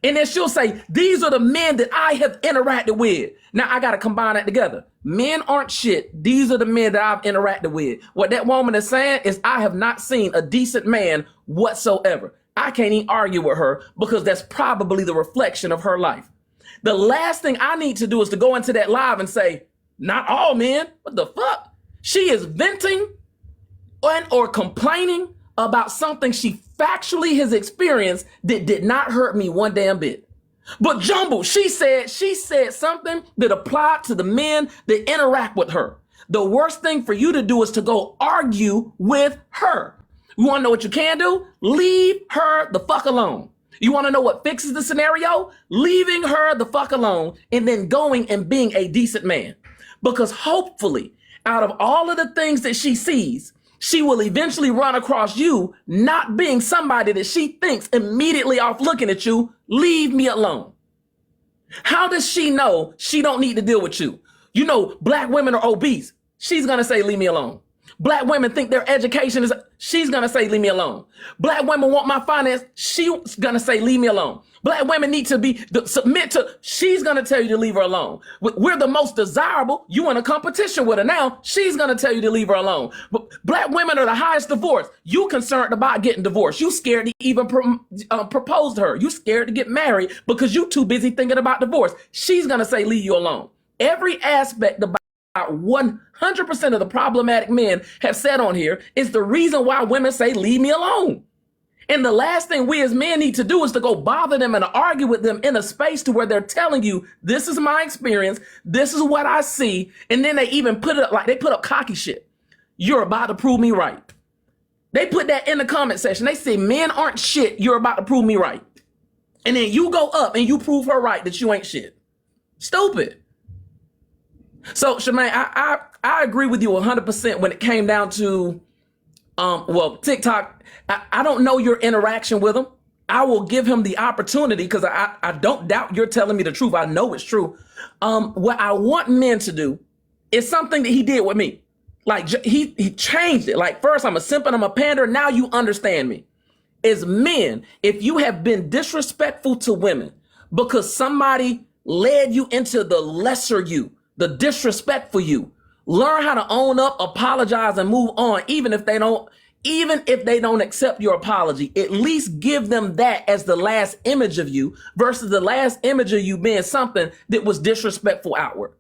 And then she'll say, these are the men that I have interacted with. Now I got to combine that together. Men aren't shit. These are the men that I've interacted with. What that woman is saying is I have not seen a decent man whatsoever. I can't even argue with her because that's probably the reflection of her life. The last thing I need to do is to go into that live and say, not all men. What the fuck? She is venting or complaining about something she factually has experienced that did not hurt me one damn bit. But Jumbo, she said something that applied to the men that interact with her. The worst thing for you to do is to go argue with her. You want to know what you can do? Leave her the fuck alone. You want to know what fixes the scenario? Leaving her the fuck alone and then going and being a decent man. Because hopefully, out of all of the things that she sees, she will eventually run across you not being somebody that she thinks immediately off looking at you, leave me alone. How does she know she don't need to deal with you? You know, black women are obese. She's going to say, leave me alone. Black women think their education is, she's going to say, leave me alone. Black women want my finance. She's going to say, leave me alone. Black women need to submit to, she's going to tell you to leave her alone. We're the most desirable. You in a competition with her now. She's going to tell you to leave her alone. But black women are the highest divorce. You concerned about getting divorced. You scared to even propose to her. You scared to get married because you too busy thinking about divorce. She's going to say, leave you alone. Every aspect about 100% of the problematic men have said on here is the reason why women say, leave me alone. And the last thing we as men need to do is to go bother them and argue with them in a space to where they're telling you, this is my experience. This is what I see. And then they even put it up like they put up cocky shit. You're about to prove me right. They put that in the comment section. They say men aren't shit. You're about to prove me right. And then you go up and you prove her right that you ain't shit. Stupid. So, Shemaine, I agree with you 100% when it came down to, TikTok. I don't know your interaction with him. I will give him the opportunity because I don't doubt you're telling me the truth. I know it's true. What I want men to do is something that he did with me. Like he changed it. Like first I'm a simp and I'm a pander. Now you understand me. As men, if you have been disrespectful to women because somebody led you into the lesser you, the disrespectful you, learn how to own up, apologize, and move on. Even if they don't accept your apology, at least give them that as the last image of you versus the last image of you being something that was disrespectful outward.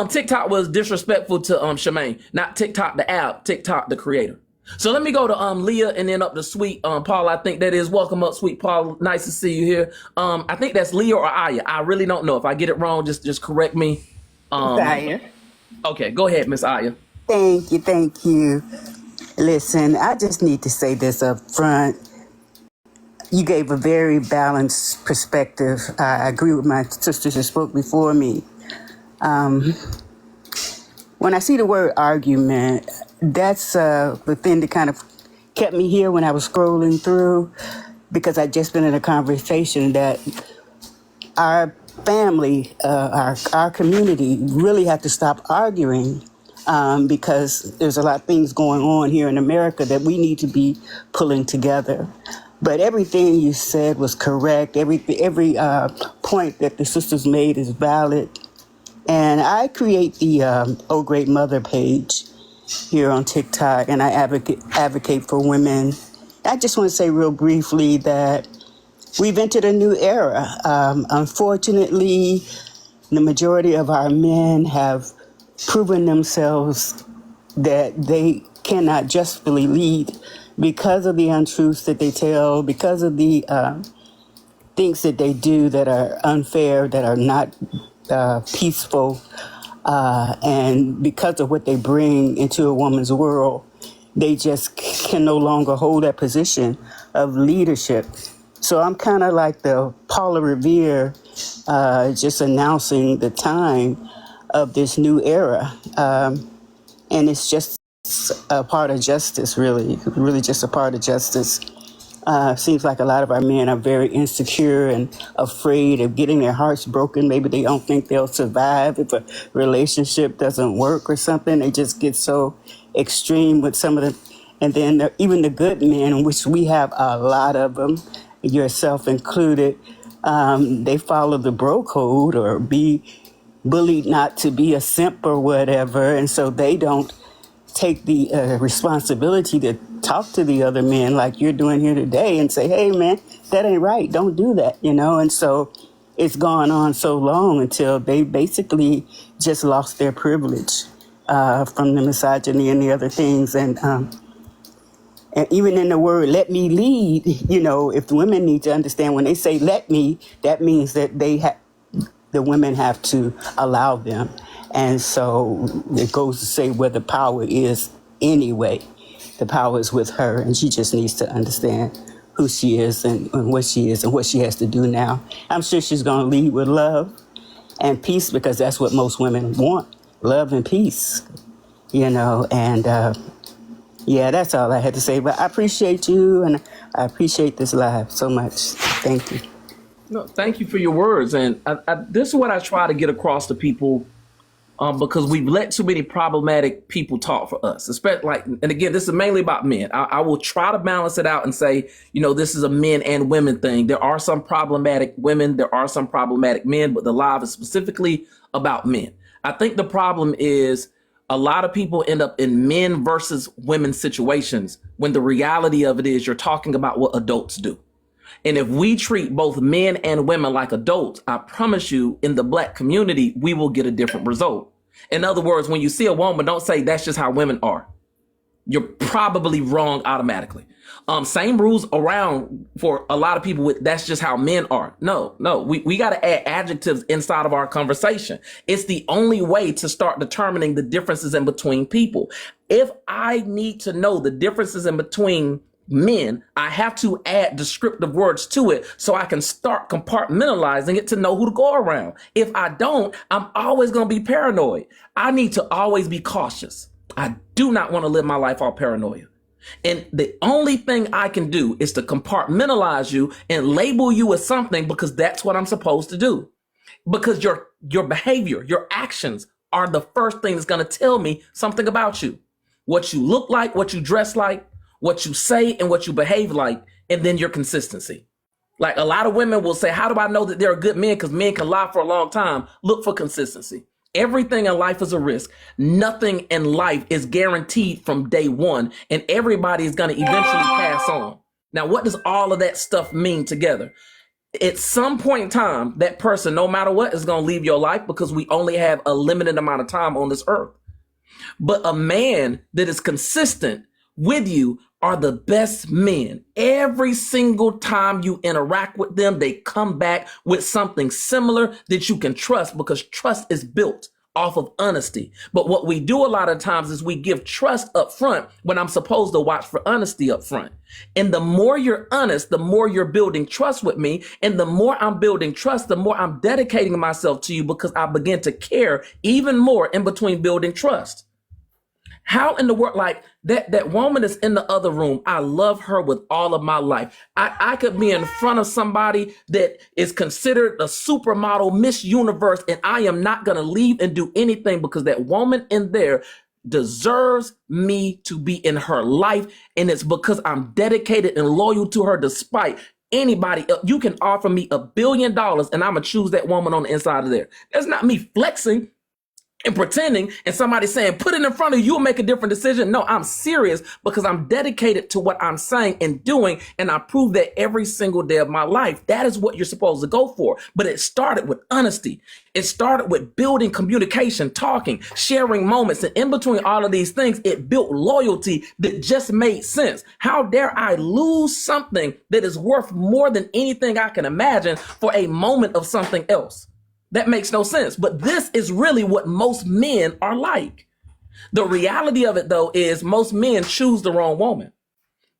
TikTok was disrespectful to Shemaine, not TikTok the app, TikTok the creator. So let me go to Leah and then up to Sweet Paul. I think that is. Welcome up, Sweet Paul. Nice to see you here. I think that's Leah or Aya. I really don't know. If I get it wrong, just correct me. Aya. Okay, go ahead, Miss Aya. Thank you. Listen, I just need to say this up front. You gave a very balanced perspective. I agree with my sisters that spoke before me. When I see the word argument, that's the thing that kind of kept me here when I was scrolling through, because I'd just been in a conversation that our family, our community really have to stop arguing because there's a lot of things going on here in America that we need to be pulling together. But everything you said was correct. Every point that the sisters made is valid. And I create the Oh Great Mother page here on TikTok, and I advocate for women. I just want to say real briefly that we've entered a new era. Unfortunately, the majority of our men have proven themselves that they cannot justly lead because of the untruths that they tell, because of the things that they do that are unfair, that are not peaceful, and because of what they bring into a woman's world, they just can no longer hold that position of leadership. So I'm kind of like the Paula Revere, just announcing the time of this new era. And it's just a part of justice, really just a part of justice. Seems like a lot of our men are very insecure and afraid of getting their hearts broken. Maybe they don't think they'll survive if a relationship doesn't work or something. They just get so extreme with some of the, and then even the good men, which we have a lot of them, yourself included, they follow the bro code or be bullied not to be a simp or whatever. And so they don't take the responsibility to talk to the other men like you're doing here today and say, hey, man, that ain't right. Don't do that, you know? And so it's gone on so long until they basically just lost their privilege from the misogyny and the other things. And even in the word, let me lead, you know, if women need to understand when they say let me, that means that the women have to allow them. And so it goes to say where the power is anyway. The power is with her, and she just needs to understand who she is and what she is and what she has to do now. I'm sure she's going to lead with love and peace, because that's what most women want, love and peace, you know. And yeah, that's all I had to say. But I appreciate you, and I appreciate this live so much. Thank you. No, thank you for your words. And this is what I try to get across to people, because we've let too many problematic people talk for us. Especially, like, and again, this is mainly about men. I will try to balance it out and say, you know, this is a men and women thing. There are some problematic women, there are some problematic men, but the live is specifically about men. I think the problem is a lot of people end up in men versus women situations when the reality of it is you're talking about what adults do. And if we treat both men and women like adults, I promise you, in the Black community, we will get a different result. In other words, when you see a woman, don't say that's just how women are. You're probably wrong automatically. Same rules around for a lot of people with that's just how men are. No, we got to add adjectives inside of our conversation. It's the only way to start determining the differences in between people. If I need to know the differences in between men, I have to add descriptive words to it so I can start compartmentalizing it to know who to go around. If I don't, I'm always going to be paranoid. I need to always be cautious. I do not want to live my life all paranoia. And the only thing I can do is to compartmentalize you and label you as something, because that's what I'm supposed to do. Because your behavior, your actions are the first thing that's going to tell me something about you. What you look like, what you dress like, what you say and what you behave like, and then your consistency. Like a lot of women will say, how do I know that they're a good man? Because men can lie for a long time. Look for consistency. Everything in life is a risk. Nothing in life is guaranteed from day one, and everybody is going to eventually pass on. Now, what does all of that stuff mean together? At some point in time, that person, no matter what, is going to leave your life, because we only have a limited amount of time on this earth. But a man that is consistent with you are the best men. Every single time you interact with them, they come back with something similar that you can trust, because trust is built off of honesty. But what we do a lot of times is we give trust up front when I'm supposed to watch for honesty up front. And the more you're honest, the more you're building trust with me. And the more I'm building trust, the more I'm dedicating myself to you, because I begin to care even more in between building trust. How in the world, like that woman is in the other room, I love her with all of my life. I could be in front of somebody that is considered a supermodel, Miss Universe, and I am not going to leave and do anything, because that woman in there deserves me to be in her life. And it's because I'm dedicated and loyal to her despite anybody. You can offer me $1 billion and I'm going to choose that woman on the inside of there. That's not me flexing and pretending and somebody saying, put it in front of you, you'll make a different decision. No, I'm serious, because I'm dedicated to what I'm saying and doing. And I prove that every single day of my life. That is what you're supposed to go for. But it started with honesty. It started with building communication, talking, sharing moments. And in between all of these things, it built loyalty that just made sense. How dare I lose something that is worth more than anything I can imagine for a moment of something else? That makes no sense. But this is really what most men are like. The reality of it, though, is most men choose the wrong woman.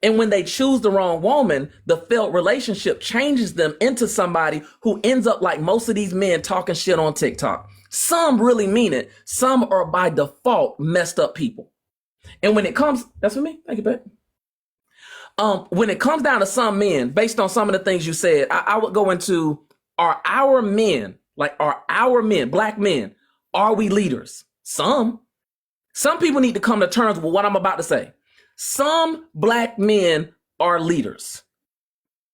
And when they choose the wrong woman, the failed relationship changes them into somebody who ends up like most of these men talking shit on TikTok. Some really mean it. Some are by default messed up people. And when it comes, that's for me. Thank you, Pat. When it comes down to some men, based on some of the things you said, I would go into, are our men, black men, are we leaders? Some people need to come to terms with what I'm about to say. Some black men are leaders.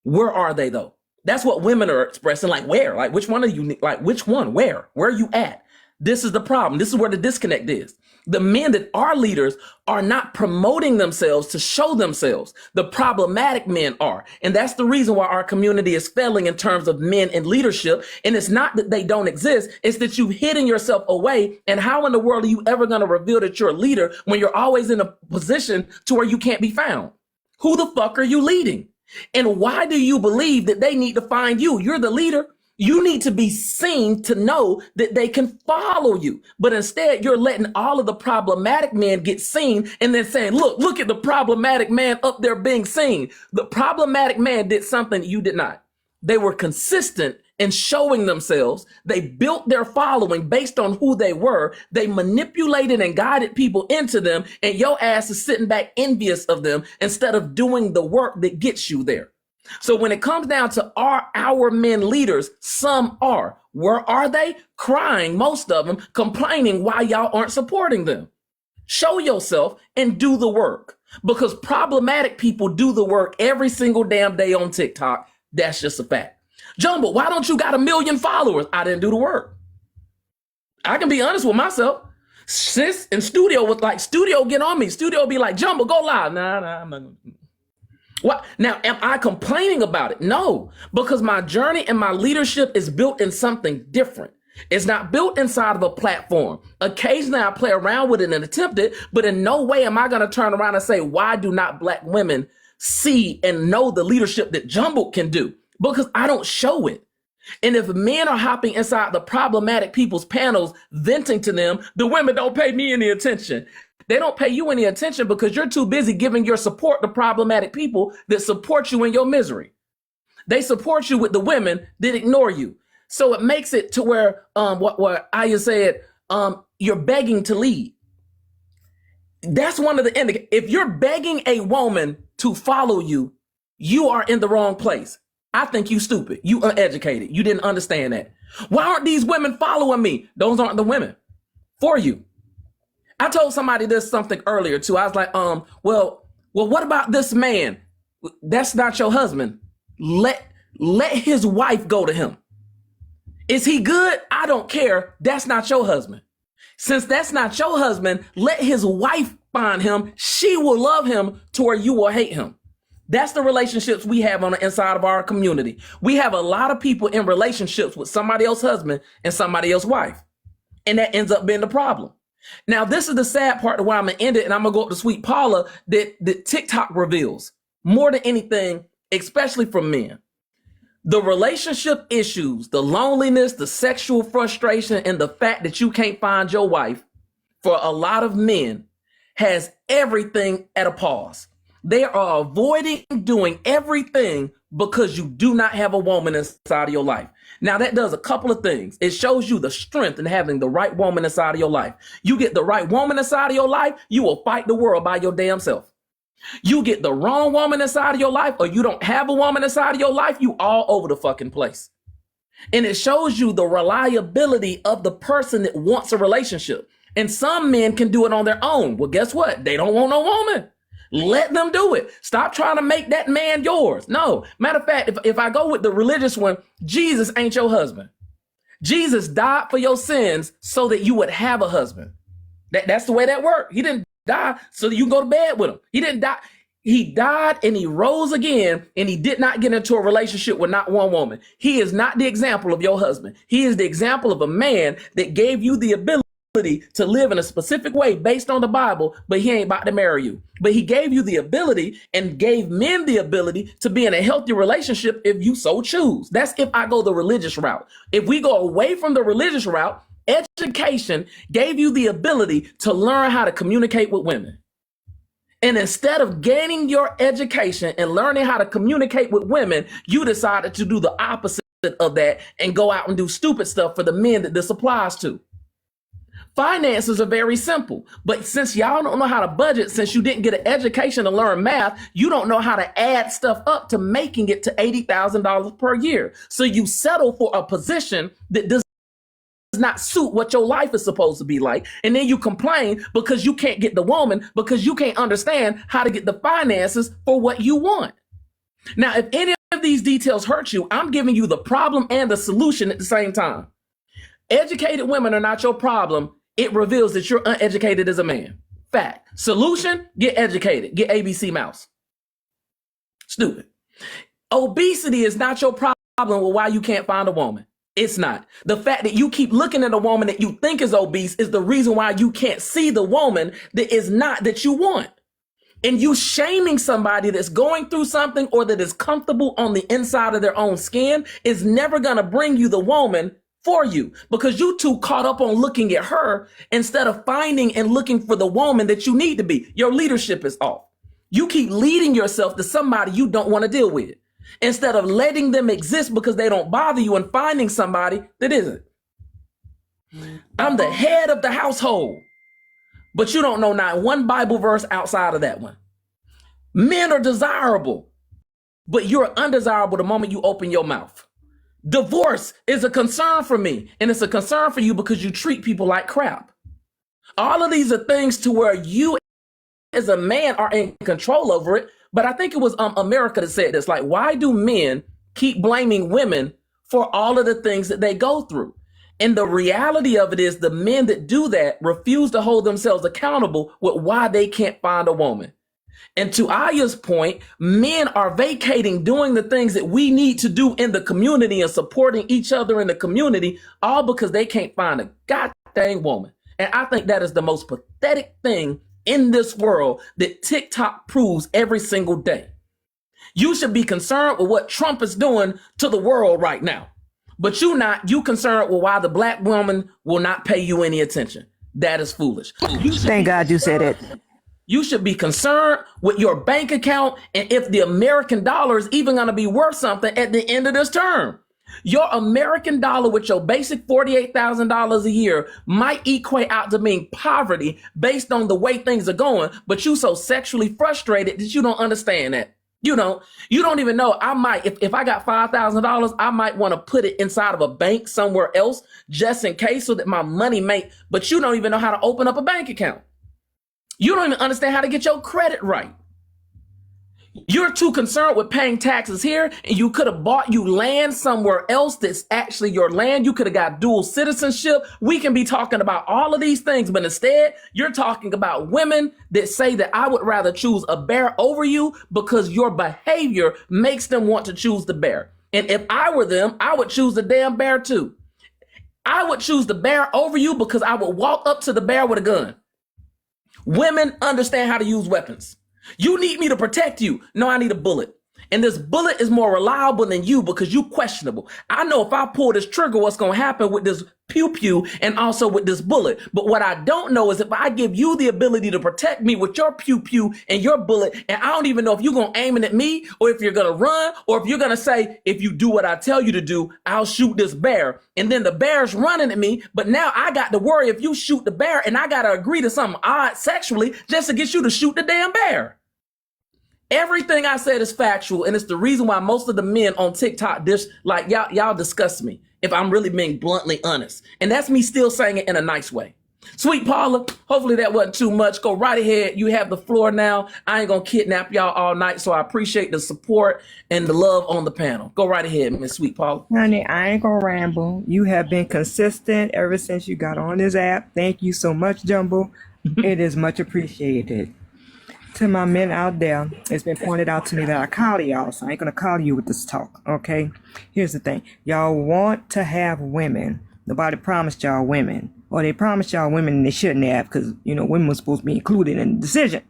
Where are they though? That's what women are expressing. Like where? Like which one are you? Like which one? Where? Where are you at? This is the problem. This is where the disconnect is. The men that are leaders are not promoting themselves to show themselves. The problematic men are. And that's the reason why our community is failing in terms of men in leadership. And it's not that they don't exist. It's that you've hidden yourself away. And how in the world are you ever going to reveal that you're a leader when you're always in a position to where you can't be found? Who the fuck are you leading? And why do you believe that they need to find you? You're the leader. You need to be seen to know that they can follow you. But instead, you're letting all of the problematic men get seen and then saying, look at the problematic man up there being seen. The problematic man did something you did not. They were consistent in showing themselves. They built their following based on who they were. They manipulated and guided people into them. And your ass is sitting back envious of them instead of doing the work that gets you there. So when it comes down to are our men leaders, some are. Where are they? Crying, most of them, complaining why y'all aren't supporting them. Show yourself and do the work, because problematic people do the work every single damn day on TikTok. That's just a fact. Jumbo, why don't you got 1 million followers? I didn't do the work. I can be honest with myself. Sis in studio was like, studio get on me. Studio be like, Jumbo, go live. Nah, I'm not gonna. What? Now, am I complaining about it? No, because my journey and my leadership is built in something different. It's not built inside of a platform. Occasionally I play around with it and attempt it, but in no way am I going to turn around and say, why do not black women see and know the leadership that Jumbo can do? Because I don't show it. And if men are hopping inside the problematic people's panels, venting to them, the women don't pay me any attention. They don't pay you any attention because you're too busy giving your support to problematic people that support you in your misery. They support you with the women that ignore you. So it makes it to where what Aya said, you're begging to lead. That's one of the indicators. If you're begging a woman to follow you, you are in the wrong place. I think you stupid. You uneducated. You didn't understand that. Why aren't these women following me? Those aren't the women for you. I told somebody this something earlier too. I was like, well, what about this man? That's not your husband. Let his wife go to him. Is he good? I don't care. That's not your husband. Since that's not your husband, let his wife find him. She will love him to where you will hate him. That's the relationships we have on the inside of our community. We have a lot of people in relationships with somebody else's husband and somebody else's wife. And that ends up being the problem. Now, this is the sad part of why I'm going to end it, and I'm going to go up to Sweet Paula, that TikTok reveals more than anything, especially from men. The relationship issues, the loneliness, the sexual frustration, and the fact that you can't find your wife for a lot of men has everything at a pause. They are avoiding doing everything because you do not have a woman inside of your life. Now, that does a couple of things. It shows you the strength in having the right woman inside of your life. You get the right woman inside of your life, you will fight the world by your damn self. You get the wrong woman inside of your life, or you don't have a woman inside of your life, you all over the fucking place. And it shows you the reliability of the person that wants a relationship. And some men can do it on their own. Well, guess what? They don't want no woman. Let them do it. Stop trying to make that man yours. No. Matter of fact, if I go with the religious one, Jesus ain't your husband. Jesus died for your sins so that you would have a husband. That's the way that worked. He didn't die so that you can go to bed with him. He didn't die. He died and he rose again, and he did not get into a relationship with not one woman. He is not the example of your husband. He is the example of a man that gave you the ability to live in a specific way based on the Bible, but he ain't about to marry you. But he gave you the ability and gave men the ability to be in a healthy relationship if you so choose. That's if I go the religious route. If we go away from the religious route, education gave you the ability to learn how to communicate with women. And instead of gaining your education and learning how to communicate with women, you decided to do the opposite of that and go out and do stupid stuff for the men that this applies to. Finances are very simple, but since y'all don't know how to budget, since you didn't get an education to learn math, you don't know how to add stuff up to making it to $80,000 per year. So you settle for a position that does not suit what your life is supposed to be like. And then you complain because you can't get the woman because you can't understand how to get the finances for what you want. Now, if any of these details hurt you, I'm giving you the problem and the solution at the same time. Educated women are not your problem. It reveals that you're uneducated as a man. Fact. Solution, get educated. Get ABC Mouse. Stupid. Obesity is not your problem with why you can't find a woman. It's not. The fact that you keep looking at a woman that you think is obese is the reason why you can't see the woman that is not that you want. And you shaming somebody that's going through something or that is comfortable on the inside of their own skin is never going to bring you the woman for you, because you too caught up on looking at her instead of finding and looking for the woman that you need to be. Your leadership is off. You keep leading yourself to somebody you don't want to deal with instead of letting them exist because they don't bother you and finding somebody that isn't. I'm the head of the household, but you don't know not one Bible verse outside of that one. Men are desirable, but you're undesirable the moment you open your mouth. Divorce is a concern for me, and it's a concern for you because you treat people like crap. All of these are things to where you as a man are in control over it, but I think it was America that said this, like, why do men keep blaming women for all of the things that they go through? And the reality of it is the men that do that refuse to hold themselves accountable with why they can't find a woman. And to Aya's point, men are vacating doing the things that we need to do in the community and supporting each other in the community, all because they can't find a goddamn woman. And I think that is the most pathetic thing in this world that TikTok proves every single day. You should be concerned with what Trump is doing to the world right now. But you concerned with why the black woman will not pay you any attention. That is foolish. Thank God you said it. You should be concerned with your bank account and if the American dollar is even going to be worth something at the end of this term. Your American dollar with your basic $48,000 a year might equate out to being poverty based on the way things are going, but you so sexually frustrated that you don't understand that. You don't even know. I might, if I got $5,000, I might want to put it inside of a bank somewhere else just in case so that my money but you don't even know how to open up a bank account. You don't even understand how to get your credit right. You're too concerned with paying taxes here, and you could have bought you land somewhere else that's actually your land. You could have got dual citizenship. We can be talking about all of these things, but instead, you're talking about women that say that I would rather choose a bear over you because your behavior makes them want to choose the bear. And if I were them, I would choose the damn bear too. I would choose the bear over you because I would walk up to the bear with a gun. Women understand how to use weapons. You need me to protect you. No, I need a bullet. And this bullet is more reliable than you because you questionable. I know if I pull this trigger, what's going to happen with this pew-pew and also with this bullet. But what I don't know is if I give you the ability to protect me with your pew-pew and your bullet, and I don't even know if you're going to aim it at me or if you're going to run or if you're going to say, if you do what I tell you to do, I'll shoot this bear. And then the bear's running at me. But now I got to worry if you shoot the bear and I got to agree to something odd sexually just to get you to shoot the damn bear. Everything I said is factual, and it's the reason why most of the men on TikTok y'all disgust me if I'm really being bluntly honest. And that's me still saying it in a nice way. Sweet Paula, hopefully that wasn't too much. Go right ahead. You have the floor now. I ain't gonna kidnap y'all all night, so I appreciate the support and the love on the panel. Go right ahead, Miss Sweet Paula. Honey, I ain't gonna ramble. You have been consistent ever since you got on this app. Thank you so much, Jumbo. It is much appreciated. To my men out there, it's been pointed out to me that I call y'all, so I ain't gonna call you with this talk, okay? Here's the thing. Y'all want to have women. Nobody promised y'all women. Or they promised y'all women and they shouldn't have because, women were supposed to be included in the decision.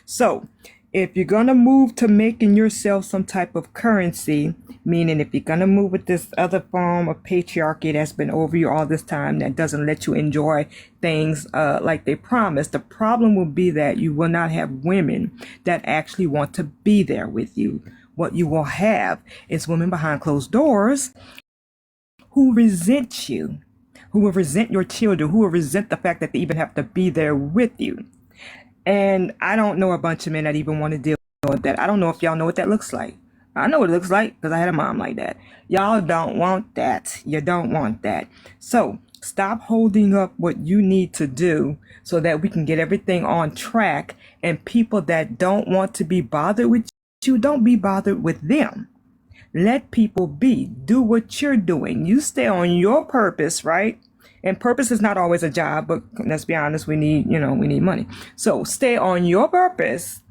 So, if you're gonna move to making yourself some type of currency, meaning if you're gonna move with this other form of patriarchy that's been over you all this time that doesn't let you enjoy things like they promised, the problem will be that you will not have women that actually want to be there with you. What you will have is women behind closed doors who resent you, who will resent your children, who will resent the fact that they even have to be there with you. And I don't know a bunch of men that even want to deal with that. I don't know if y'all know what that looks like. I know what it looks like because I had a mom like that. Y'all don't want that. You don't want that. So stop holding up what you need to do so that we can get everything on track. And people that don't want to be bothered with you, don't be bothered with them. Let people be. Do what you're doing. You stay on your purpose, right? And purpose is not always a job, but let's be honest, we need money. So stay on your purpose.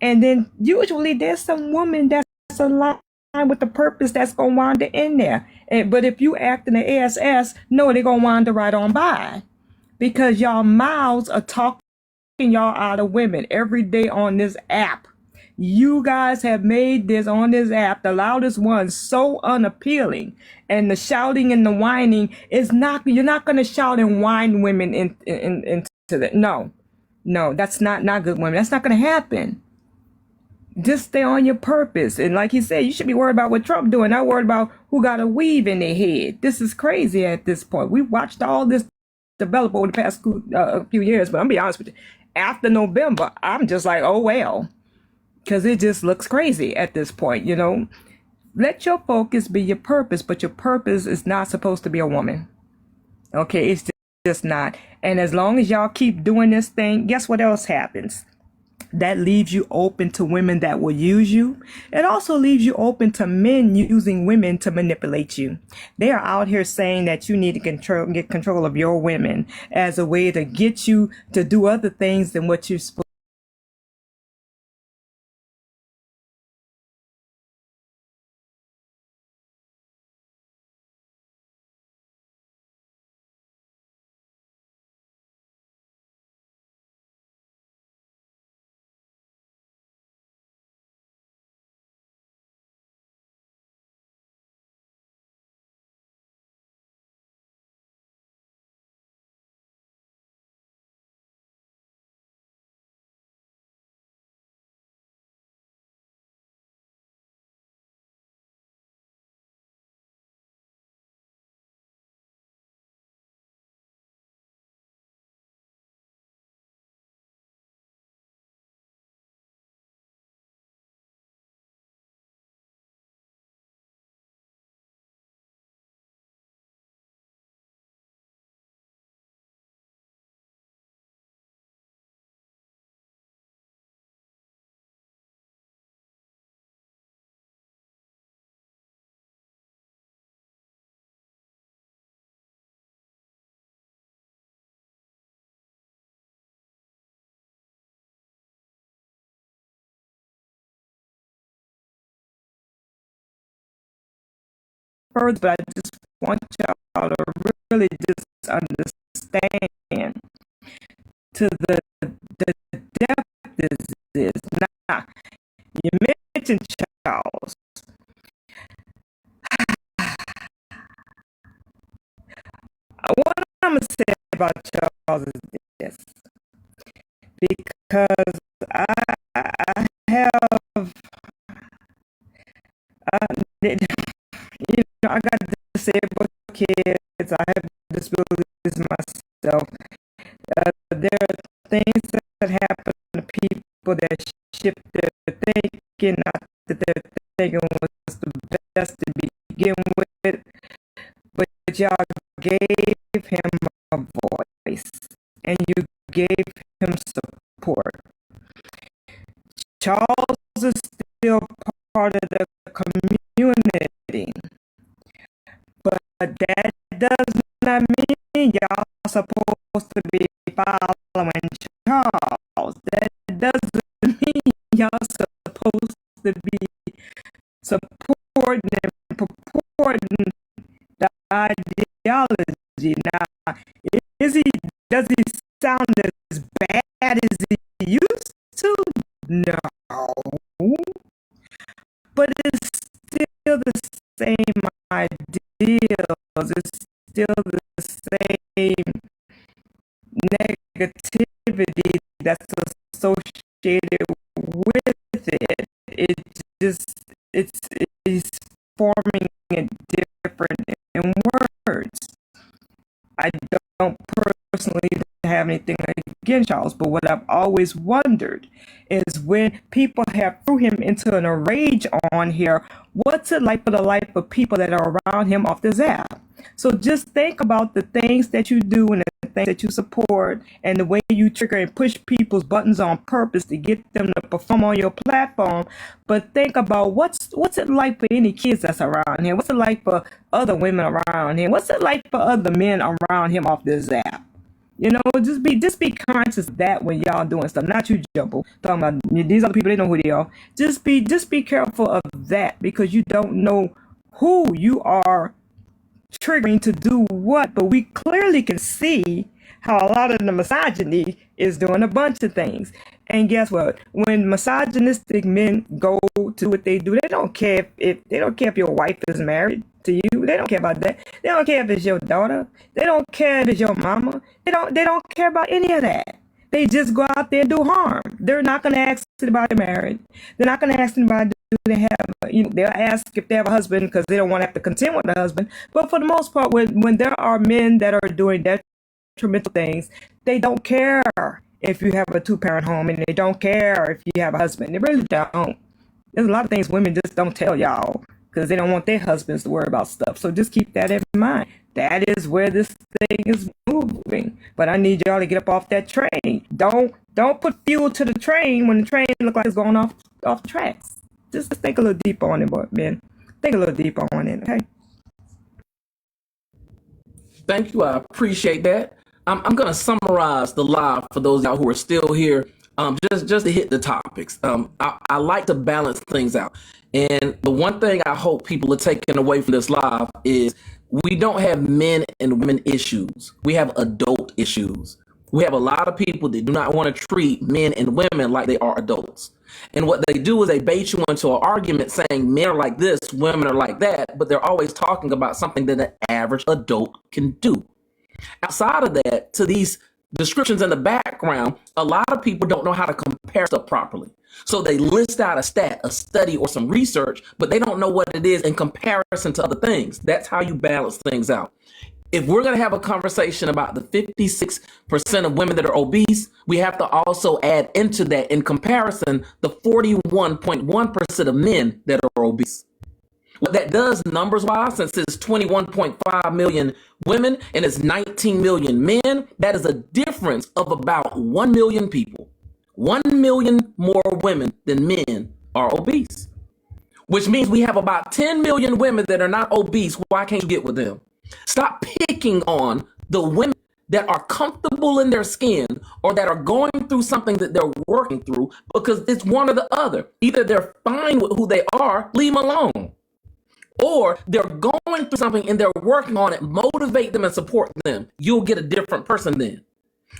And then usually there's some woman that's aligned with the purpose that's going to wander in there. But if you act in the ASS, no, they're going to wander right on by. Because y'all mouths are talking y'all out of women every day on this app. You guys have made this on this app, the loudest one, so unappealing. And the shouting and the whining is not, you're not going to shout and whine women into that. No, that's not good women. That's not going to happen. Just stay on your purpose. And like he said, you should be worried about what Trump doing, not worried about who got a weave in their head. This is crazy at this point. We watched all this develop over the past few years, but I'm be honest with you, after November, I'm just like, oh well. Because it just looks crazy at this point, Let your focus be your purpose, but your purpose is not supposed to be a woman. Okay, it's just not. And as long as y'all keep doing this thing, guess what else happens? That leaves you open to women that will use you. It also leaves you open to men using women to manipulate you. They are out here saying that you need to get control of your women as a way to get you to do other things than what you're supposed further, but I just want y'all to really just understand to the depth this is. Now, you mentioned Charles. What I'm going to say about Charles is this. Because I have, I got disabled kids. I have disabilities myself. There are things that happen to people that shift their thinking, not that their thinking was the best to begin with, but y'all gave him a voice and you gave him support. Charles is still part of the community, but that does not mean y'all supposed to be following Charles. That doesn't mean y'all supposed to be supporting and purporting the ideology. Now, does he sound as bad as he used to? No. But it's still the same ideals. It's still the same negativity that's associated with it. It's forming it different in words. I don't personally have anything against Charles, but what I've always wondered is when people have threw him into a rage on here, what's it like for the life of people that are around him off this app? So just think about the things that you do and the things that you support and the way you trigger and push people's buttons on purpose to get them to perform on your platform. But think about what's it like for any kids that's around him? What's it like for other women around him? What's it like for other men around him off this app? You know, just be conscious of that when y'all doing stuff. Not you, Jumbo. Talking about these other people, they know who they are. Just be careful of that, because you don't know who you are triggering to do what. But we clearly can see how a lot of the misogyny is doing a bunch of things. And guess what? When misogynistic men go to what they do, they don't care if your wife is married to you. They don't care about that. They don't care if it's your daughter. They don't care if it's your mama. They don't care about any of that. They just go out there and do harm. They're not going to ask anybody married. They're not going to ask anybody do they have. They'll ask if they have a husband because they don't want to have to contend with the husband. But for the most part, when there are men that are doing detrimental things, they don't care if you have a 2-parent home, and they don't care if you have a husband. They really don't. There's a lot of things women just don't tell y'all because they don't want their husbands to worry about stuff. So just keep that in mind. That is where this thing is moving. But I need y'all to get up off that train. Don't put fuel to the train when the train looks like it's going off the tracks. Just think a little deeper on it, boy, man. Think a little deeper on it, okay? Thank you. I appreciate that. I'm going to summarize the live for those of y'all who are still here, just to hit the topics. I like to balance things out. And the one thing I hope people are taking away from this live is we don't have men and women issues. We have adult issues. We have a lot of people that do not want to treat men and women like they are adults. And what they do is they bait you into an argument saying men are like this, women are like that, but they're always talking about something that an average adult can do. Outside of that, to these descriptions in the background, a lot of people don't know how to compare stuff properly. So they list out a stat, a study, or some research, but they don't know what it is in comparison to other things. That's how you balance things out. If we're going to have a conversation about the 56% of women that are obese, we have to also add into that, in comparison, the 41.1% of men that are obese. What that does numbers-wise, since it's 21.5 million women and it's 19 million men, that is a difference of about 1 million people. 1 million more women than men are obese, which means we have about 10 million women that are not obese. Why can't you get with them? Stop picking on the women that are comfortable in their skin or that are going through something that they're working through, because it's one or the other. Either they're fine with who they are, leave them alone. Or they're going through something and they're working on it, motivate them and support them. You'll get a different person then.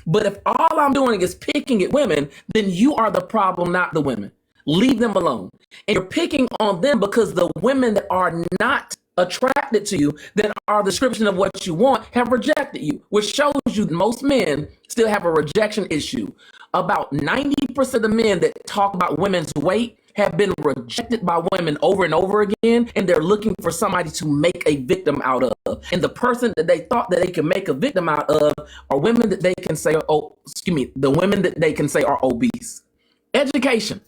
But if all I'm doing is picking at women, then you are the problem, not the women. Leave them alone. And you're picking on them because the women that are not attracted to you, that are the description of what you want, have rejected you, which shows you that most men still have a rejection issue. About 90% of the men that talk about women's weight have been rejected by women over and over again, and they're looking for somebody to make a victim out of. And the person that they thought that they can make a victim out of are women that they can say, the women that they can say are obese. Education.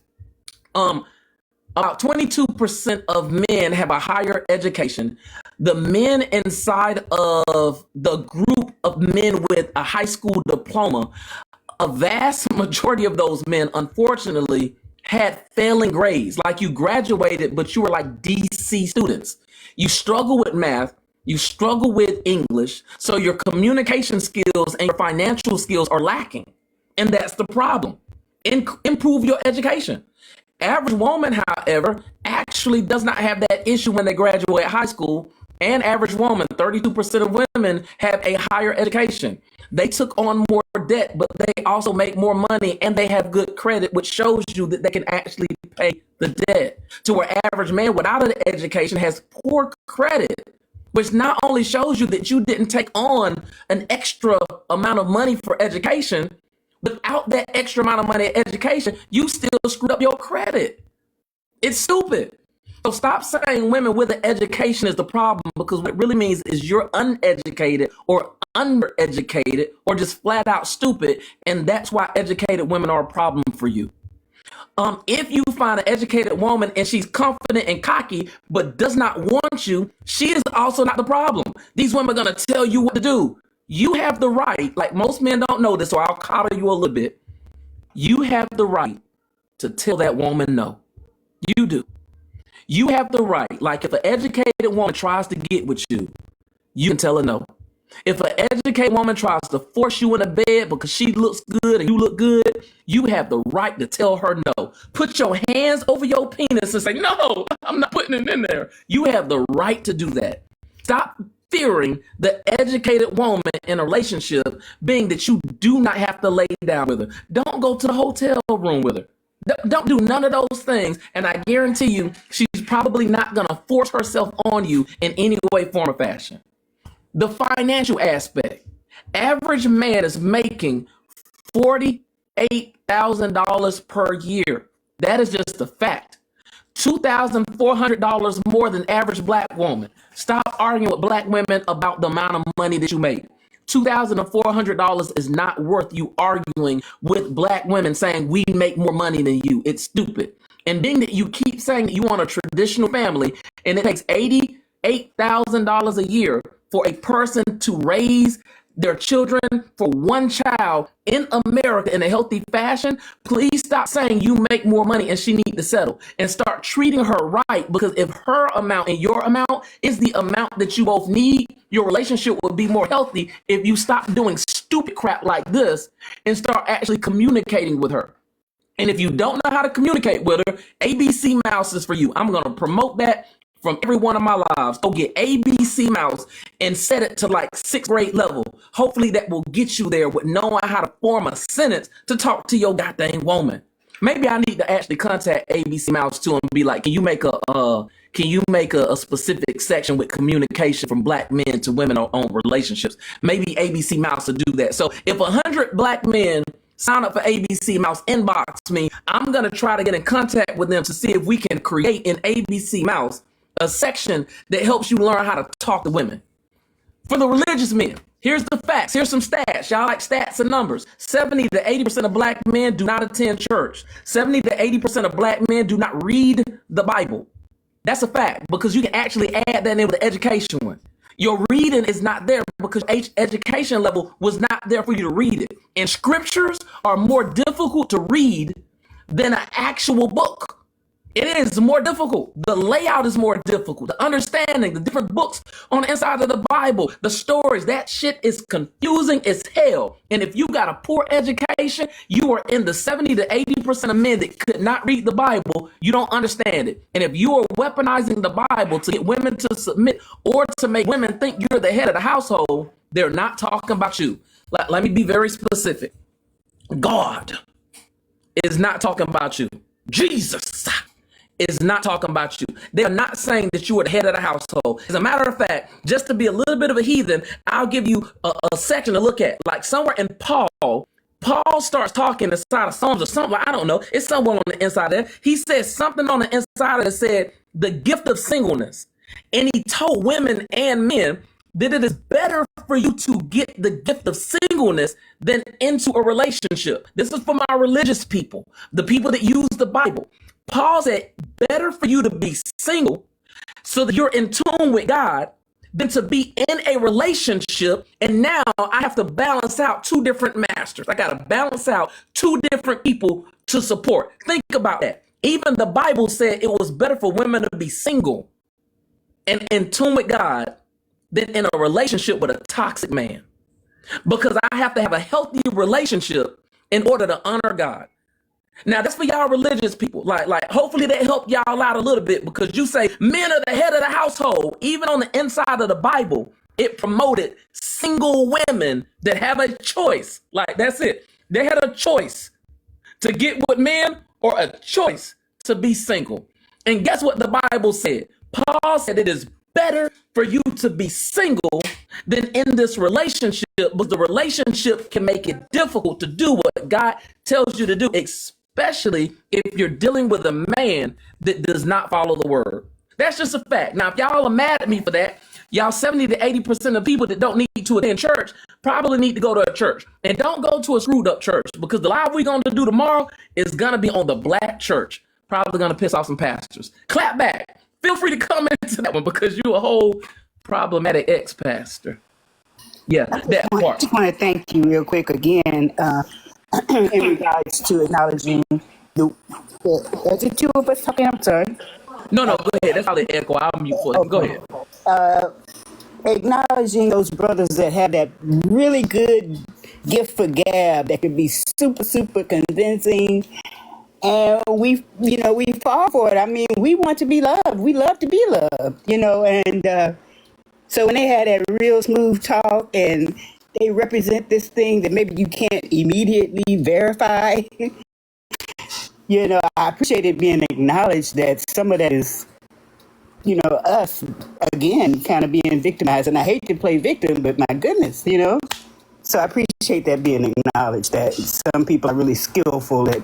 About 22% of men have a higher education. The men inside of the group of men with a high school diploma, a vast majority of those men, unfortunately, had failing grades. Like, you graduated, but you were like DC students. You struggle with math, you struggle with English, so your communication skills and your financial skills are lacking. And that's the problem. Improve your education. Average woman, however, actually does not have that issue when they graduate high school. And average woman, 32% of women have a higher education. They took on more debt, but they also make more money and they have good credit, which shows you that they can actually pay the debt. To where average man without an education has poor credit, which not only shows you that you didn't take on an extra amount of money for education, without that extra amount of money in education, you still screwed up your credit. It's stupid. So stop saying women with an education is the problem, because what it really means is you're uneducated or undereducated or just flat out stupid, and that's why educated women are a problem for you. If you find an educated woman and she's confident and cocky but does not want you, she is also not the problem. These women are going to tell you what to do. You have the right, like most men don't know this, so I'll coddle you a little bit. You have the right to tell that woman no. You do. You have the right, like if an educated woman tries to get with you, you can tell her no. If an educated woman tries to force you in a bed because she looks good and you look good, you have the right to tell her no. Put your hands over your penis and say, no, I'm not putting it in there. You have the right to do that. Stop fearing the educated woman in a relationship, being that you do not have to lay down with her. Don't go to the hotel room with her. Don't do none of those things, and I guarantee you she's probably not going to force herself on you in any way, form, or fashion. The financial aspect. Average man is making $48,000 per year. That is just a fact. $2,400 more than average black woman. Stop arguing with black women about the amount of money that you make. $2,400 is not worth you arguing with black women saying we make more money than you. It's stupid. And being that you keep saying that you want a traditional family and it takes $88,000 a year for a person to raise their children for one child in America in a healthy fashion, please stop saying you make more money and she need to settle, and start treating her right. Because if her amount and your amount is the amount that you both need, your relationship will be more healthy if you stop doing stupid crap like this and start actually communicating with her. And if you don't know how to communicate with her, ABC Mouse is for you. I'm going to promote that from every one of my lives. Go get ABC Mouse and set it to like 6th grade level. Hopefully that will get you there with knowing how to form a sentence to talk to your goddamn woman. Maybe I need to actually contact ABC Mouse too and be like, can you make a specific section with communication from black men to women on relationships? Maybe ABC Mouse will do that. So if 100 black men sign up for ABC Mouse, inbox me, I'm going to try to get in contact with them to see if we can create in ABC Mouse a section that helps you learn how to talk to women. For the religious men, here's the facts. Here's some stats. Y'all like stats and numbers. 70 to 80% of black men do not attend church. 70 to 80% of black men do not read the Bible. That's a fact, because you can actually add that in with the education one. Your reading is not there because education level was not there for you to read it. And scriptures are more difficult to read than an actual book. It is more difficult. The layout is more difficult. The understanding, the different books on the inside of the Bible, the stories, that shit is confusing as hell. And if you got a poor education, you are in the 70 to 80% of men that could not read the Bible. You don't understand it. And if you are weaponizing the Bible to get women to submit or to make women think you're the head of the household, they're not talking about you. Let me be very specific. God is not talking about you. Jesus is not talking about you. They are not saying that you are the head of the household. As a matter of fact, just to be a little bit of a heathen, I'll give you a section to look at. Like somewhere in Paul starts talking inside of Psalms or something. I don't know. It's somewhere on the inside there. He says something on the inside that said the gift of singleness. And he told women and men that it is better for you to get the gift of singleness than into a relationship. This is for my religious people, the people that use the Bible. Paul said, better for you to be single so that you're in tune with God than to be in a relationship. And now I have to balance out two different masters. I got to balance out two different people to support. Think about that. Even the Bible said it was better for women to be single and in tune with God than in a relationship with a toxic man. Because I have to have a healthy relationship in order to honor God. Now, that's for y'all religious people. Like, hopefully that helped y'all out a little bit, because you say men are the head of the household. Even on the inside of the Bible, it promoted single women that have a choice. Like, that's it. They had a choice to get with men or a choice to be single. And guess what the Bible said? Paul said it is better for you to be single than in this relationship, but the relationship can make it difficult to do what God tells you to do, especially if you're dealing with a man that does not follow the word. That's just a fact. Now, if y'all are mad at me for that, y'all 70 to 80% of people that don't need to attend church probably need to go to a church. And don't go to a screwed up church, because the live we're going to do tomorrow is going to be on the black church. Probably going to piss off some pastors. Clap back. Feel free to come into that one, because you're a whole problematic ex-pastor. Yeah, that I part. just want to thank you real quick again in regards to acknowledging the. Is it two of us talking? I'm sorry. No, go ahead. That's how they echo. I'll mute for you. Go ahead. Acknowledging those brothers that have that really good gift for gab that can be super, super convincing. And we fall for it. I mean, we want to be loved. We love to be loved, and so when they had that real smooth talk and they represent this thing that maybe you can't immediately verify, I appreciate it being acknowledged that some of that is, us, again, kind of being victimized. And I hate to play victim, but my goodness, So I appreciate that being acknowledged, that some people are really skillful at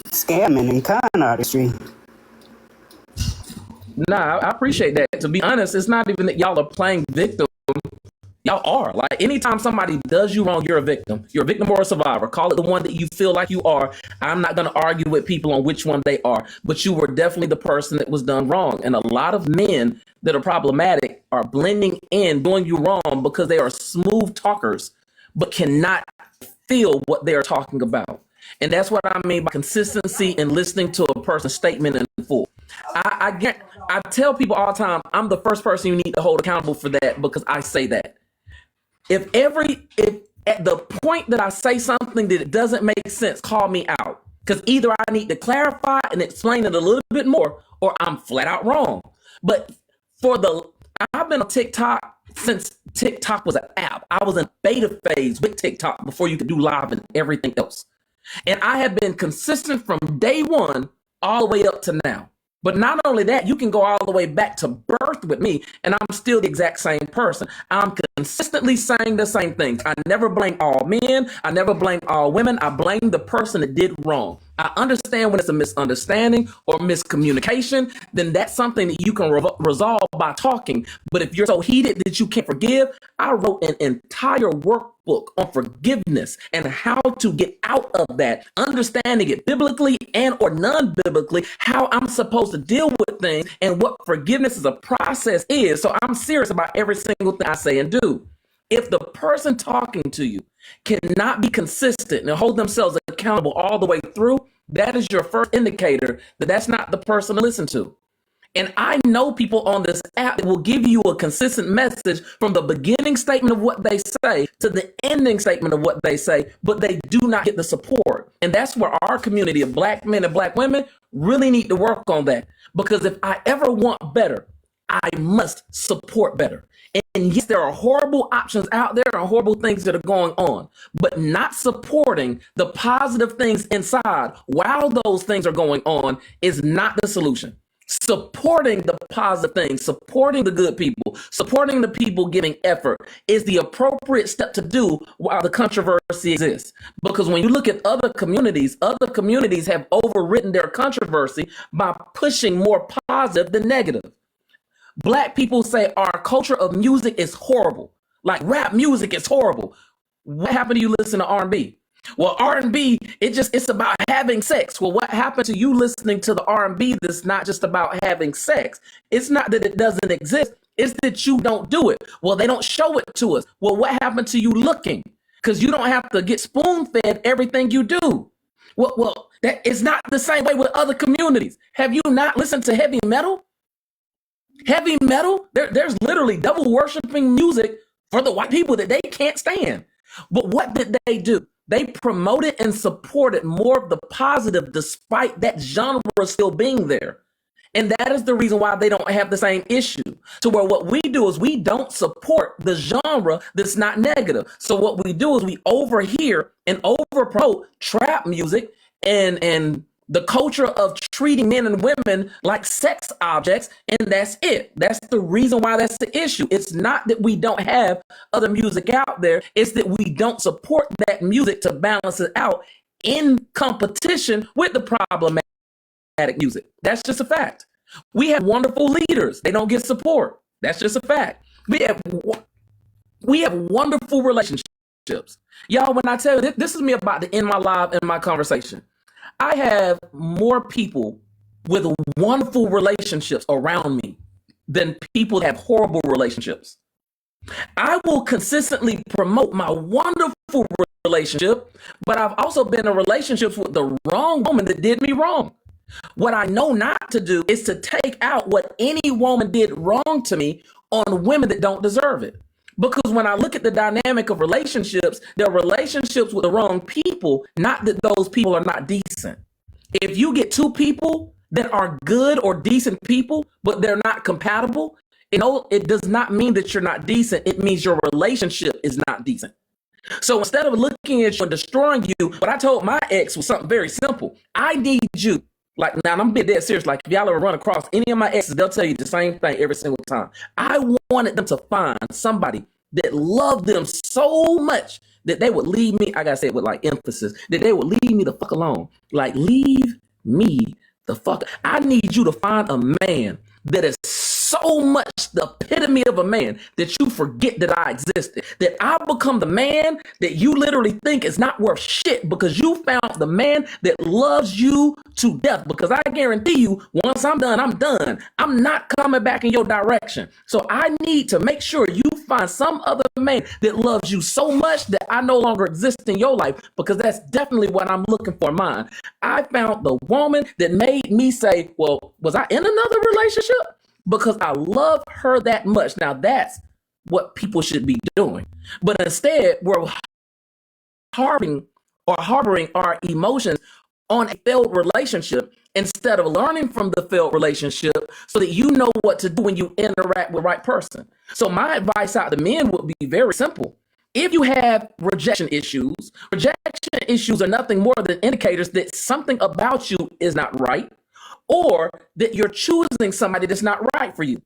scamming and con artistry. Nah, I appreciate that. To be honest, it's not even that y'all are playing victim. Y'all are. Like, anytime somebody does you wrong, you're a victim. You're a victim or a survivor. Call it the one that you feel like you are. I'm not going to argue with people on which one they are, but you were definitely the person that was done wrong. And a lot of men that are problematic are blending in, doing you wrong, because they are smooth talkers, but cannot feel what they are talking about. And that's what I mean by consistency and listening to a person's statement in full. I tell people all the time, I'm the first person you need to hold accountable for that, because I say that. If at the point that I say something that it doesn't make sense, call me out. Because either I need to clarify and explain it a little bit more, or I'm flat out wrong. But I've been on TikTok since TikTok was an app. I was in beta phase with TikTok before you could do live and everything else. And I have been consistent from day one all the way up to now. But not only that, you can go all the way back to birth with me, and I'm still the exact same person. I'm consistently saying the same things. I never blame all men. I never blame all women. I blame the person that did wrong. I understand when it's a misunderstanding or miscommunication, then that's something that you can resolve by talking. But if you're so heated that you can't forgive, I wrote an entire workbook on forgiveness and how to get out of that, understanding it biblically and or non-biblically, how I'm supposed to deal with things and what forgiveness as a process is. So I'm serious about every single thing I say and do. If the person talking to you cannot be consistent and hold themselves accountable all the way through, that is your first indicator that that's not the person to listen to. And I know people on this app that will give you a consistent message from the beginning statement of what they say to the ending statement of what they say, but they do not get the support. And that's where our community of black men and black women really need to work on that. Because if I ever want better, I must support better. And yes, there are horrible options out there and horrible things that are going on, but not supporting the positive things inside while those things are going on is not the solution. Supporting the positive things, supporting the good people, supporting the people giving effort is the appropriate step to do while the controversy exists. Because when you look at other communities have overwritten their controversy by pushing more positive than negative. Black people say our culture of music is horrible. Like rap music is horrible. What happened to you listen to R&B? Well, R&B, it's about having sex. Well, what happened to you listening to the R&B that's not just about having sex? It's not that it doesn't exist. It's that you don't do it. Well, they don't show it to us. Well, what happened to you looking? Because you don't have to get spoon-fed everything you do. Well, that is not the same way with other communities. Have you not listened to heavy metal? Heavy metal, there's literally devil worshiping music for the white people that they can't stand. But what did they do? They promoted and supported more of the positive despite that genre still being there. And that is the reason why they don't have the same issue. To where what we do is we don't support the genre that's not negative. So what we do is we overhear and over promote trap music and the culture of treating men and women like sex objects, and that's it. That's the reason why that's the issue. It's not that we don't have other music out there. It's that we don't support that music to balance it out in competition with the problematic music. That's just a fact. We have wonderful leaders. They don't get support. That's just a fact. We have wonderful relationships. Y'all, when I tell you, this is me about to end my live and my conversation. I have more people with wonderful relationships around me than people that have horrible relationships. I will consistently promote my wonderful relationship, but I've also been in relationships with the wrong woman that did me wrong. What I know not to do is to take out what any woman did wrong to me on women that don't deserve it. Because when I look at the dynamic of relationships, they're relationships with the wrong people, not that those people are not decent. If you get two people that are good or decent people, but they're not compatible, it does not mean that you're not decent. It means your relationship is not decent. So instead of looking at you and destroying you, what I told my ex was something very simple. I need you. Like, now I'm being dead serious. Like, if y'all ever run across any of my exes, they'll tell you the same thing every single time. I wanted them to find somebody that loved them so much that they would leave me. I gotta say it with like emphasis, that they would leave me the fuck alone. Like, leave me the fuck. I need you to find a man that is so much the epitome of a man that you forget that I existed, that I become the man that you literally think is not worth shit because you found the man that loves you to death. Because I guarantee you, once I'm done, I'm done. I'm not coming back in your direction. So I need to make sure you find some other man that loves you so much that I no longer exist in your life, because that's definitely what I'm looking for mine. I found the woman that made me say, well, was I in another relationship? Because I love her that much. Now that's what people should be doing. But instead, we're harboring our emotions on a failed relationship instead of learning from the failed relationship so that you know what to do when you interact with the right person. So my advice out to men would be very simple. If you have rejection issues are nothing more than indicators that something about you is not right, or that you're choosing somebody that's not right for you.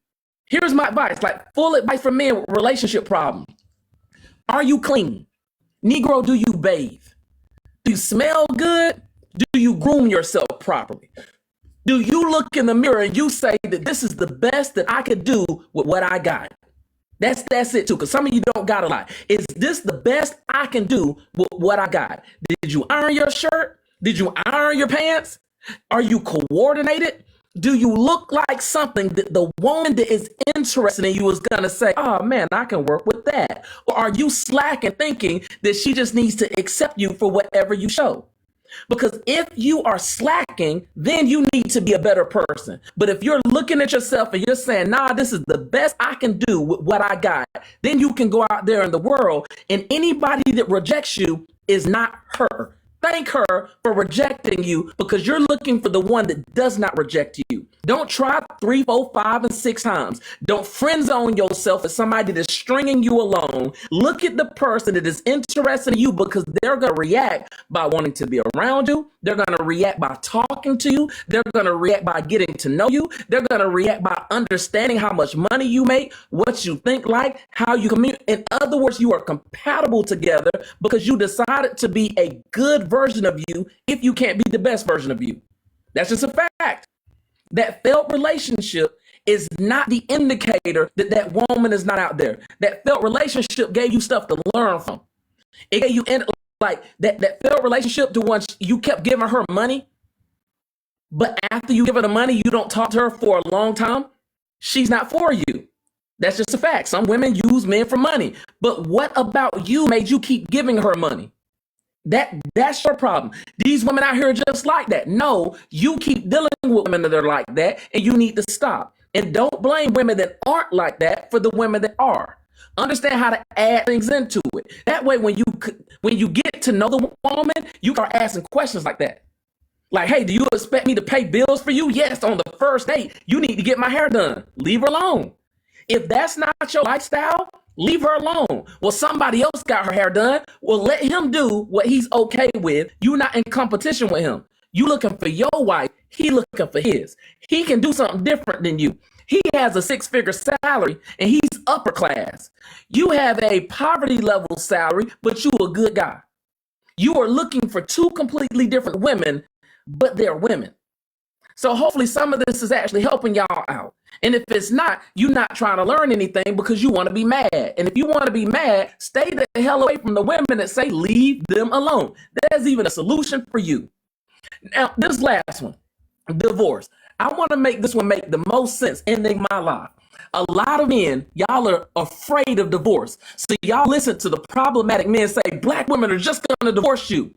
Here's my advice, like full advice for men with relationship problems. Are you clean? Negro, do you bathe? Do you smell good? Do you groom yourself properly? Do you look in the mirror and you say that this is the best that I could do with what I got? That's it too, because some of you don't got a lot. Is this the best I can do with what I got? Did you iron your shirt? Did you iron your pants? Are you coordinated? Do you look like something that the woman that is interested in you is going to say, oh man, I can work with that? Or are you slack and thinking that she just needs to accept you for whatever you show? Because if you are slacking, then you need to be a better person. But if you're looking at yourself and you're saying, nah, this is the best I can do with what I got, then you can go out there in the world and anybody that rejects you is not her. Thank her for rejecting you, because you're looking for the one that does not reject you. Don't try 3, 4, 5, and 6 times. Don't friend zone yourself as somebody that's stringing you along. Look at the person that is interested in you, because they're going to react by wanting to be around you. They're going to react by talking to you. They're going to react by getting to know you. They're going to react by understanding how much money you make, what you think like, how you communicate. In other words, you are compatible together because you decided to be a good version of you if you can't be the best version of you. That's just a fact. That failed relationship is not the indicator that that woman is not out there. That failed relationship gave you stuff to learn from. It gave you like that failed relationship to once you kept giving her money, but after you give her the money, you don't talk to her for a long time. She's not for you. That's just a fact. Some women use men for money, but what about you made you keep giving her money? That's your problem. These women out here are just like that. No, you keep dealing with women that are like that, and you need to stop. And don't blame women that aren't like that for the women that are. Understand how to add things into it. That way, when you get to know the woman, you start asking questions like that. Like, hey, do you expect me to pay bills for you? Yes, on the first date, you need to get my hair done. Leave her alone. If that's not your lifestyle, leave her alone. Well, somebody else got her hair done. Well, let him do what he's okay with. You're not in competition with him. You looking for your wife. He looking for his. He can do something different than you. He has a 6-figure salary and he's upper class. You have a poverty level salary, but you a good guy. You are looking for 2 completely different women, but they're women. So hopefully some of this is actually helping y'all out. And if it's not, you're not trying to learn anything because you want to be mad. And if you want to be mad, stay the hell away from the women that say leave them alone. There's even a solution for you. Now, this last one, divorce. I want to make this one make the most sense ending my life. A lot of men, y'all are afraid of divorce. So y'all listen to the problematic men say black women are just going to divorce you.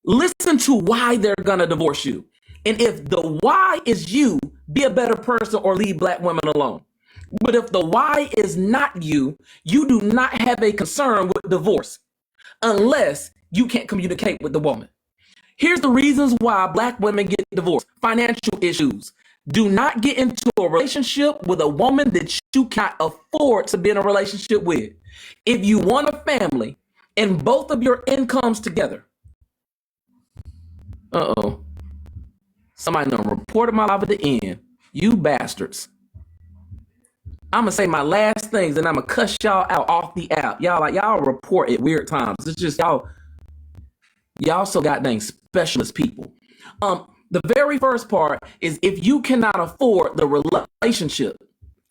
Listen to why they're going to divorce you. And if the why is you, be a better person or leave black women alone. But if the why is not you, you do not have a concern with divorce unless you can't communicate with the woman. Here's the reasons why black women get divorced. Financial issues. Do not get into a relationship with a woman that you cannot afford to be in a relationship with. If you want a family and both of your incomes together. Uh-oh. Somebody done reported my life at the end. You bastards. I'm gonna say my last things and I'm gonna cuss y'all out off the app. Y'all report at weird times. It's just y'all so goddamn specialist people. The very first part is if you cannot afford the relationship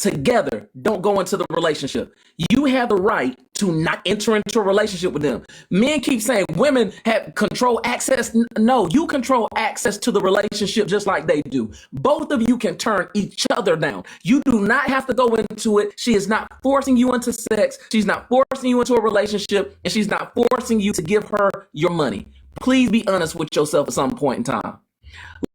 together, don't go into the relationship. You have the right to not enter into a relationship with them. Men keep saying women have control access. No, you control access to the relationship just like they do. Both of you can turn each other down. You do not have to go into it. She is not forcing you into sex. She's not forcing you into a relationship, and she's not forcing you to give her your money. Please be honest with yourself at some point in time.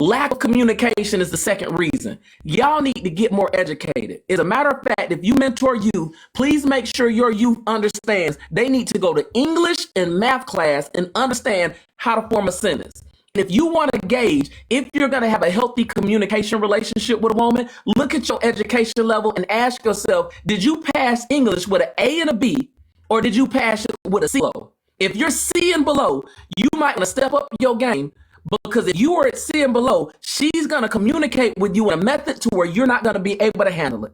Lack of communication is the second reason. Y'all need to get more educated. As a matter of fact, if you mentor youth, please make sure your youth understands they need to go to English and math class and understand how to form a sentence. And if you want to gauge if you're going to have a healthy communication relationship with a woman, look at your education level and ask yourself, did you pass English with an A and a B, or did you pass it with a C below? If you're C and below, you might want to step up your game. Because if you are at C and below, she's going to communicate with you in a method to where you're not going to be able to handle it.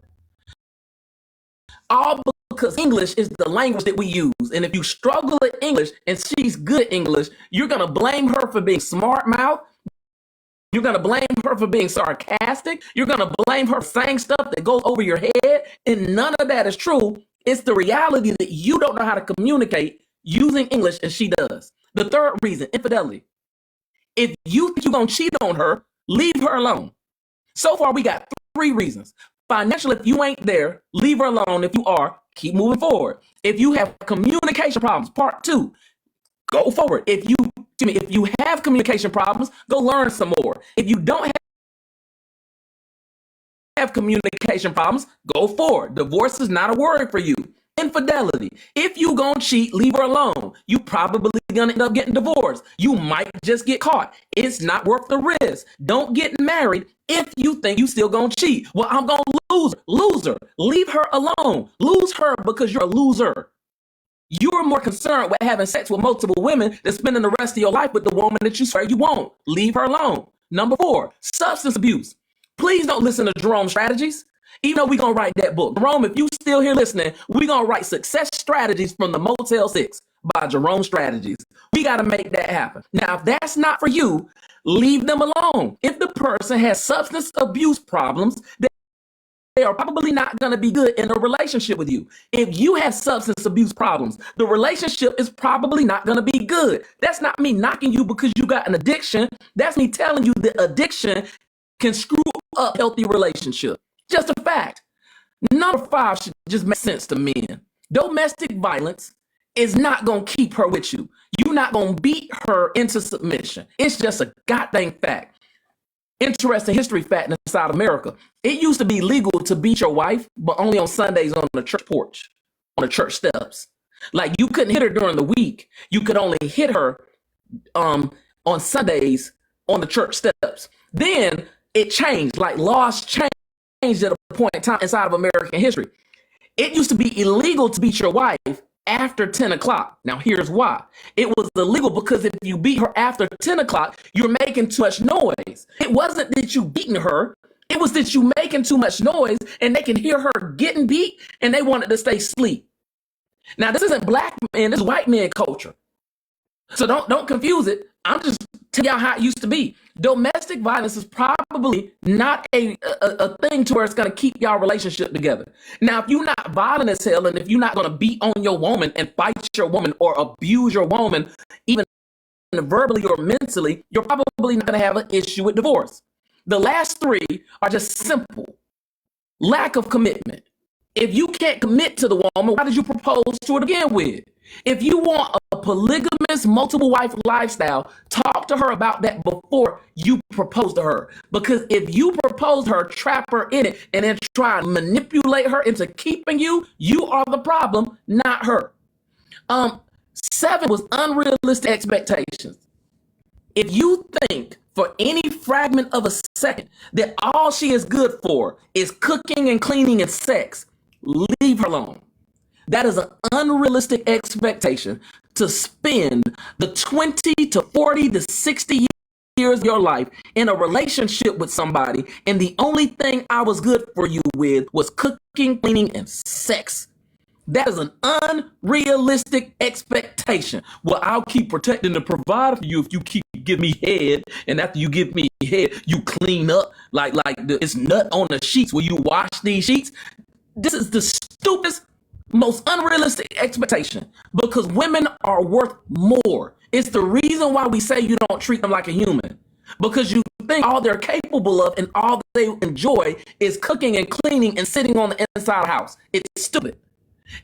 All because English is the language that we use. And if you struggle at English and she's good at English, you're going to blame her for being smart mouth. You're going to blame her for being sarcastic. You're going to blame her for saying stuff that goes over your head. And none of that is true. It's the reality that you don't know how to communicate using English and she does. The third reason, infidelity. If you think you're going to cheat on her, leave her alone. So far, we got 3 reasons. Financially, if you ain't there, leave her alone. If you are, keep moving forward. If you have communication problems, part 2, go forward. If you have communication problems, go learn some more. If you don't have communication problems, go forward. Divorce is not a worry for you. Infidelity. If you gonna cheat, leave her alone. You probably gonna end up getting divorced. You might just get caught. It's not worth the risk. Don't get married if you think you still gonna cheat. Well, I'm gonna lose her. Loser. Leave her alone. Lose her because you're a loser. You're more concerned with having sex with multiple women than spending the rest of your life with the woman that you swear you won't. Leave her alone. Number 4, substance abuse. Please don't listen to Jerome's strategies. Even though we're going to write that book. Jerome, if you still here listening, we're going to write Success Strategies from the Motel 6 by Jerome Strategies. We got to make that happen. Now, if that's not for you, leave them alone. If the person has substance abuse problems, they are probably not going to be good in a relationship with you. If you have substance abuse problems, the relationship is probably not going to be good. That's not me knocking you because you got an addiction. That's me telling you that addiction can screw up healthy relationship. Just a fact. Number 5 should just make sense to men. Domestic violence is not going to keep her with you. You're not going to beat her into submission. It's just a goddamn fact. Interesting history fact inside America. It used to be legal to beat your wife, but only on Sundays on the church porch, on the church steps. Like you couldn't hit her during the week. You could only hit her on Sundays on the church steps. Then it changed, like laws changed at a point in time inside of American history. It used to be illegal to beat your wife after 10 o'clock. Now, here's why. It was illegal because if you beat her after 10 o'clock, you're making too much noise. It wasn't that you beating her. It was that you making too much noise and they can hear her getting beat and they wanted to stay asleep. Now, this isn't black men, this is white men culture. So don't confuse it. I'm just telling y'all how it used to be. Domestic violence is probably not a thing to where it's going to keep y'all relationship together. Now, if you're not violent as hell, and if you're not going to beat on your woman and fight your woman or abuse your woman, even verbally or mentally, you're probably not going to have an issue with divorce. The last three are just simple. Lack of commitment. If you can't commit to the woman, why did you propose to her to begin with? If you want a polygamous, multiple wife lifestyle, talk to her about that before you propose to her. Because if you propose to her, trap her in it, and then try and manipulate her into keeping you, you are the problem, not her. 7 was unrealistic expectations. If you think for any fragment of a second that all she is good for is cooking and cleaning and sex, leave her alone. That is an unrealistic expectation to spend the 20 to 40 to 60 years of your life in a relationship with somebody, and the only thing I was good for you with was cooking, cleaning, and sex. That is an unrealistic expectation. Well, I'll keep protecting and providing for you if you keep giving me head, and after you give me head, you clean up like it's nut on the sheets. Will you wash these sheets? This is the stupidest, most unrealistic expectation, because women are worth more. It's the reason why we say you don't treat them like a human, because you think all they're capable of and all they enjoy is cooking and cleaning and sitting on the inside of the house. It's stupid.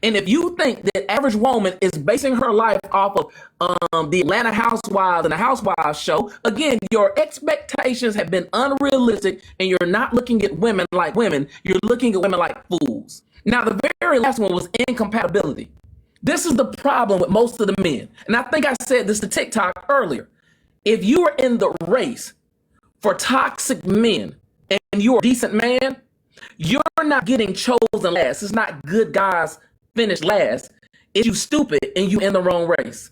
And if you think that average woman is basing her life off of the Atlanta Housewives and the Housewives show, again, your expectations have been unrealistic, and you're not looking at women like women. You're looking at women like fools. Now, the very last one was incompatibility. This is the problem with most of the men. And I think I said this to TikTok earlier. If you are in the race for toxic men and you're a decent man, you're not getting chosen last. It's not good guys finish last. It's you stupid and you in the wrong race.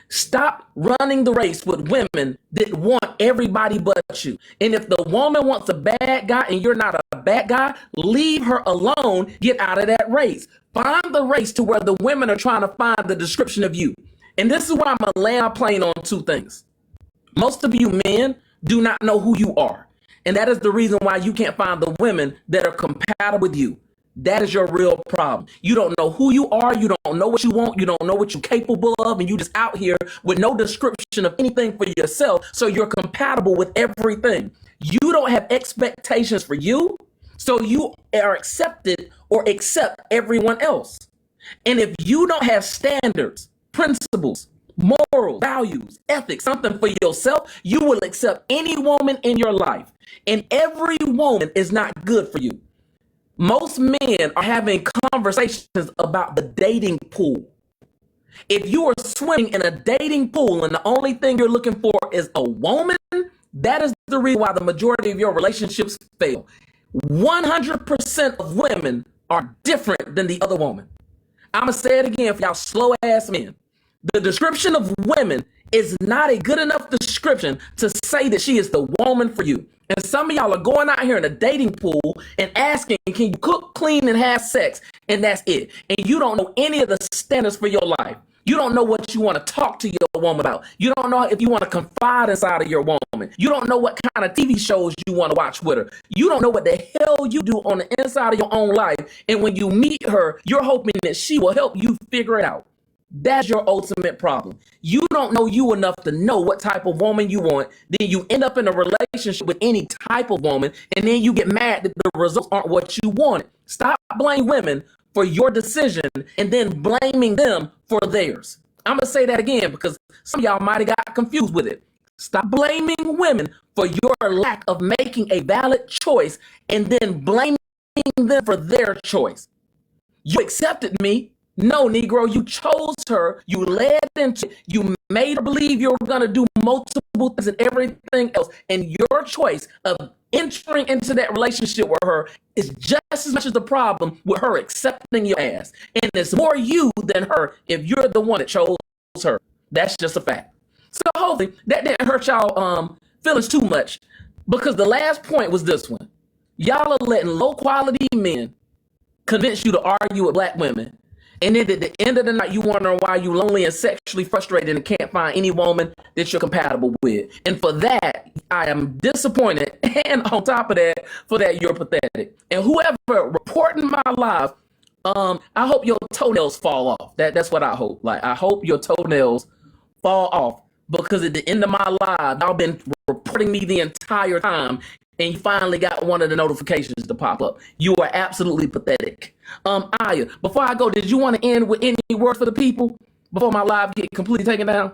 Stop running the race with women that want everybody but you. And if the woman wants a bad guy and you're not a bad guy, leave her alone. Get out of that race. Find the race to where the women are trying to find the description of you. And this is why I'm going to land plane on 2 things. Most of you men do not know who you are. And that is the reason why you can't find the women that are compatible with you. That is your real problem. You don't know who you are. You don't know what you want. You don't know what you're capable of. And you just out here with no description of anything for yourself. So you're compatible with everything. You don't have expectations for you. So you are accepted or accept everyone else. And if you don't have standards, principles, morals, values, ethics, something for yourself, you will accept any woman in your life. And every woman is not good for you. Most men are having conversations about the dating pool. If you are swimming in a dating pool and the only thing you're looking for is a woman, that is the reason why the majority of your relationships fail. 100% of women are different than the other woman. I'm going to say it again for y'all slow ass men. The description of women is not a good enough description to say that she is the woman for you. And some of y'all are going out here in a dating pool and asking, can you cook, clean, and have sex? And that's it. And you don't know any of the standards for your life. You don't know what you want to talk to your woman about. You don't know if you want to confide inside of your woman. You don't know what kind of TV shows you want to watch with her. You don't know what the hell you do on the inside of your own life. And when you meet her, you're hoping that she will help you figure it out. That's your ultimate problem. You don't know you enough to know what type of woman you want. Then you end up in a relationship with any type of woman, and then you get mad that the results aren't what you wanted. Stop blaming women for your decision and then blaming them for theirs. I'm going to say that again because some of y'all might have got confused with it. Stop blaming women for your lack of making a valid choice and then blaming them for their choice. You accepted me. No, Negro, you chose her, you led into it, you made her believe you were going to do multiple things and everything else. And your choice of entering into that relationship with her is just as much as the problem with her accepting your ass. And it's more you than her if you're the one that chose her. That's just a fact. So hopefully that didn't hurt y'all feelings too much, because the last point was this one. Y'all are letting low quality men convince you to argue with black women. And then at the end of the night, you wondering why you lonely and sexually frustrated and can't find any woman that you're compatible with. And for that, I am disappointed. And on top of that, for that, you're pathetic. And whoever reporting my life, I hope your toenails fall off. That's what I hope. Like, I hope your toenails fall off, because at the end of my life, y'all been reporting me the entire time, and you finally got one of the notifications to pop up. You are absolutely pathetic. Aya, before I go, did you want to end with any word for the people before my live get completely taken down?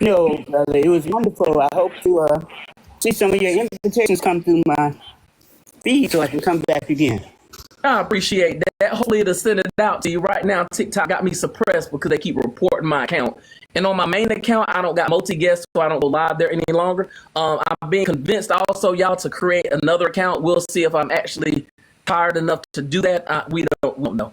No, brother, it was wonderful. I hope to see some of your invitations come through my feed so I can come back again. I appreciate that. Hopefully it'll send it out to you. Right now, TikTok got me suppressed because they keep reporting my account. And on my main account, I don't got multi-guests, so I don't go live there any longer. I'm being convinced also, y'all, to create another account. We'll see if I'm actually tired enough to do that. We won't know.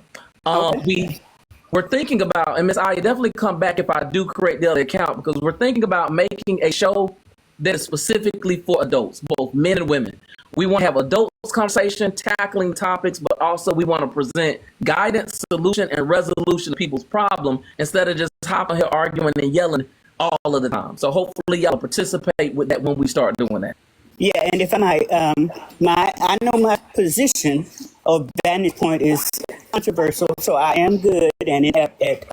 We're thinking about, and Miss Aya, definitely come back if I do create the other account, because we're thinking about making a show that is specifically for adults, both men and women. We want to have adults conversation, tackling topics, but also we want to present guidance, solution, and resolution to people's problem instead of just hopping here arguing and yelling all of the time. So hopefully y'all participate with that when we start doing that. Yeah, and if I might, I know my position of vantage point is controversial, so I am good and inept at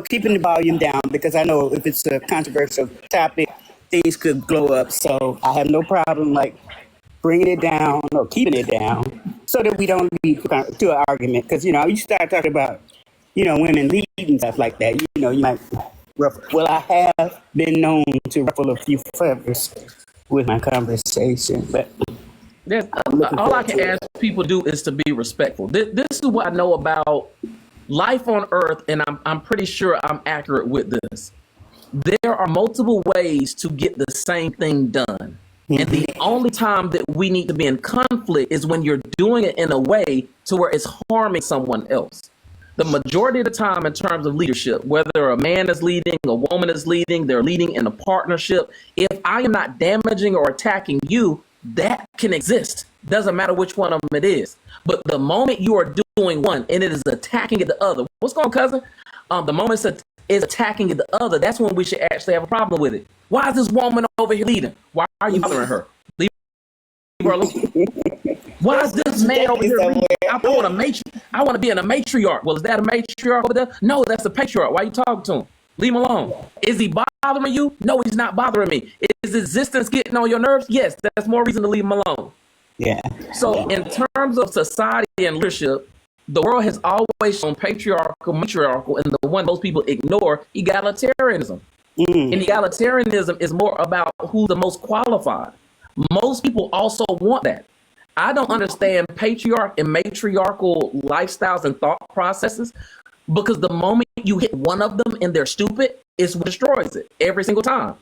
keeping the volume down, because I know if it's a controversial topic, things could blow up. So I have no problem like bringing it down or keeping it down so that we don't lead to an argument. Because, you start talking about, women leading stuff like that, you might ruffle. Well, I have been known to ruffle a few feathers with my conversation, but all I can ask people do is to be respectful. This is what I know about life on Earth, and I'm pretty sure I'm accurate with this. There are multiple ways to get the same thing done. And the only time that we need to be in conflict is when you're doing it in a way to where it's harming someone else. The majority of the time in terms of leadership, whether a man is leading, a woman is leading, they're leading in a partnership. If I am not damaging or attacking you, that can exist. Doesn't matter which one of them it is. But the moment you are doing one and it is attacking the other, what's going on, cousin? The moment it's attacking the other, that's when we should actually have a problem with it. Why is this woman over here leading? Why are you bothering her? Leave her alone. Why is this man over here leading? I want to be in a matriarch. Well, is that a matriarch over there? No, that's a patriarch. Why are you talking to him? Leave him alone. Is he bothering you? No, he's not bothering me. Is existence getting on your nerves? Yes, that's more reason to leave him alone. Yeah. So in terms of society and leadership, the world has always shown patriarchal, matriarchal, and the one most people ignore, egalitarianism. And egalitarianism is more about who's the most qualified. Most people also want that. I don't understand patriarch and matriarchal lifestyles and thought processes, because the moment you hit one of them and they're stupid, it's what destroys it every single time.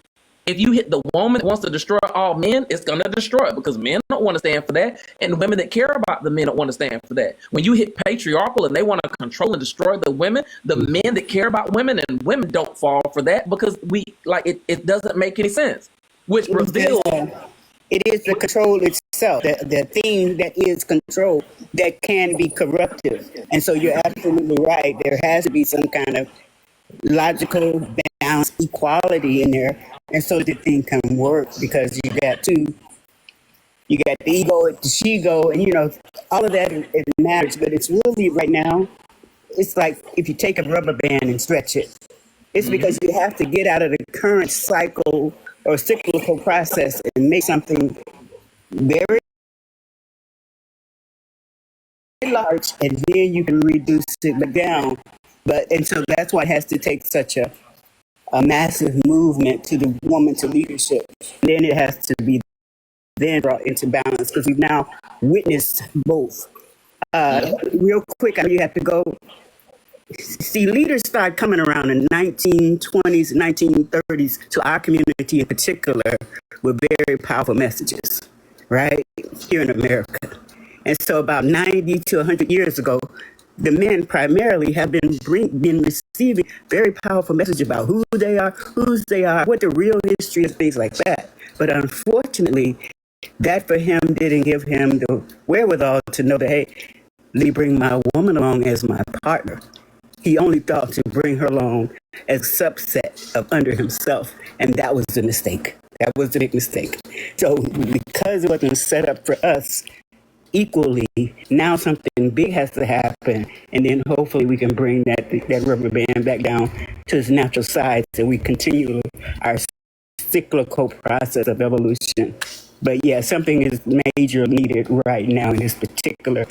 If you hit the woman that wants to destroy all men, it's going to destroy it, because men don't want to stand for that. And women that care about the men don't want to stand for that. When you hit patriarchal and they want to control and destroy the women, the men that care about women and women don't fall for that, because it doesn't make any sense. Which reveals it is the control itself, the thing that is control that can be corruptive. And so you're absolutely right. There has to be some kind of logical balance, equality in there, and so the thing can work, because you got the ego, the she-go, and all of that, it matters. But it's really right now, it's like if you take a rubber band and stretch it, it's because you have to get out of the current cycle or cyclical process and make something very large, and then you can reduce it down. And so that's why it has to take such a massive movement to the woman to leadership. And then it has to be then brought into balance, because we've now witnessed both. Real quick, I know you have to go. See, leaders started coming around in the 1920s, 1930s to our community in particular with very powerful messages, right, here in America. And so about 90 to 100 years ago, the men primarily have been receiving very powerful message about who they are, whose they are, what the real history is, things like that. But unfortunately, that for him didn't give him the wherewithal to know that, hey, bring my woman along as my partner. He only thought to bring her along as a subset of under himself, and that was the mistake. That was the big mistake. So because it wasn't set up for us equally, now something big has to happen, and then hopefully we can bring that rubber band back down to its natural size, and we continue our cyclical process of evolution. But yeah, something is major needed right now in this particular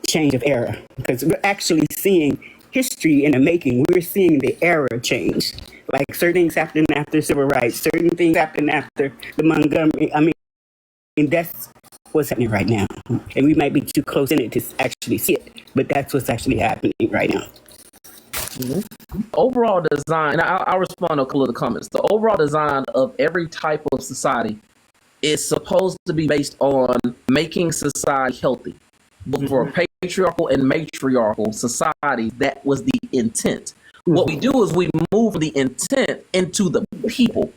change of era, because we're actually seeing history in the making. We're seeing the era change. Like certain things happened after civil rights, certain things happened after the Montgomery. I mean, that's what's happening right now. And we might be too close in it to actually see it, but that's what's actually happening right now. Overall design, and I'll respond to a couple of the comments. The overall design of every type of society is supposed to be based on making society healthy. But for a patriarchal and matriarchal society, that was the intent. What we do is we move the intent into the people,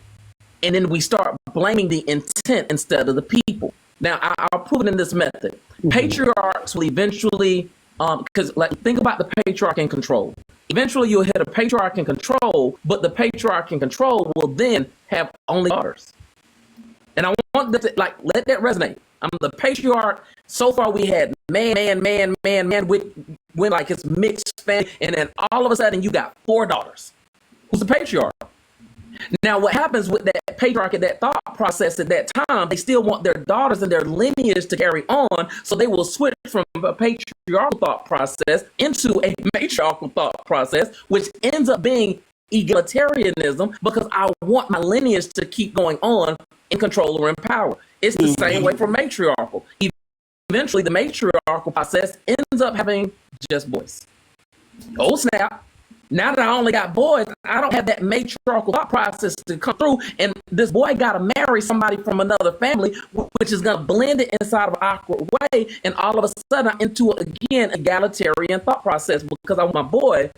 and then we start blaming the intent instead of the people. Now, I'll prove it in this method. Patriarchs will eventually, because like think about the patriarch in control. Eventually, you'll hit a patriarch in control, but the patriarch in control will then have only daughters. And I want that to, like, let that resonate. I'm the patriarch. So far, we had man with like his mixed family, and then all of a sudden, you got 4 daughters. Who's the patriarch? Now, what happens with that patriarch at that thought process at that time? They still want their daughters and their lineage to carry on, so they will switch from a patriarchal thought process into a matriarchal thought process, which ends up being egalitarianism, because I want my lineage to keep going on in control or in power. It's the same way for matriarchal. Eventually, the matriarchal process ends up having just boys. Oh, snap. Now that I only got boys, I don't have that matriarchal thought process to come through, and this boy got to marry somebody from another family, which is going to blend it inside of an awkward way, and all of a sudden I'm into, again, egalitarian thought process, because I want my boy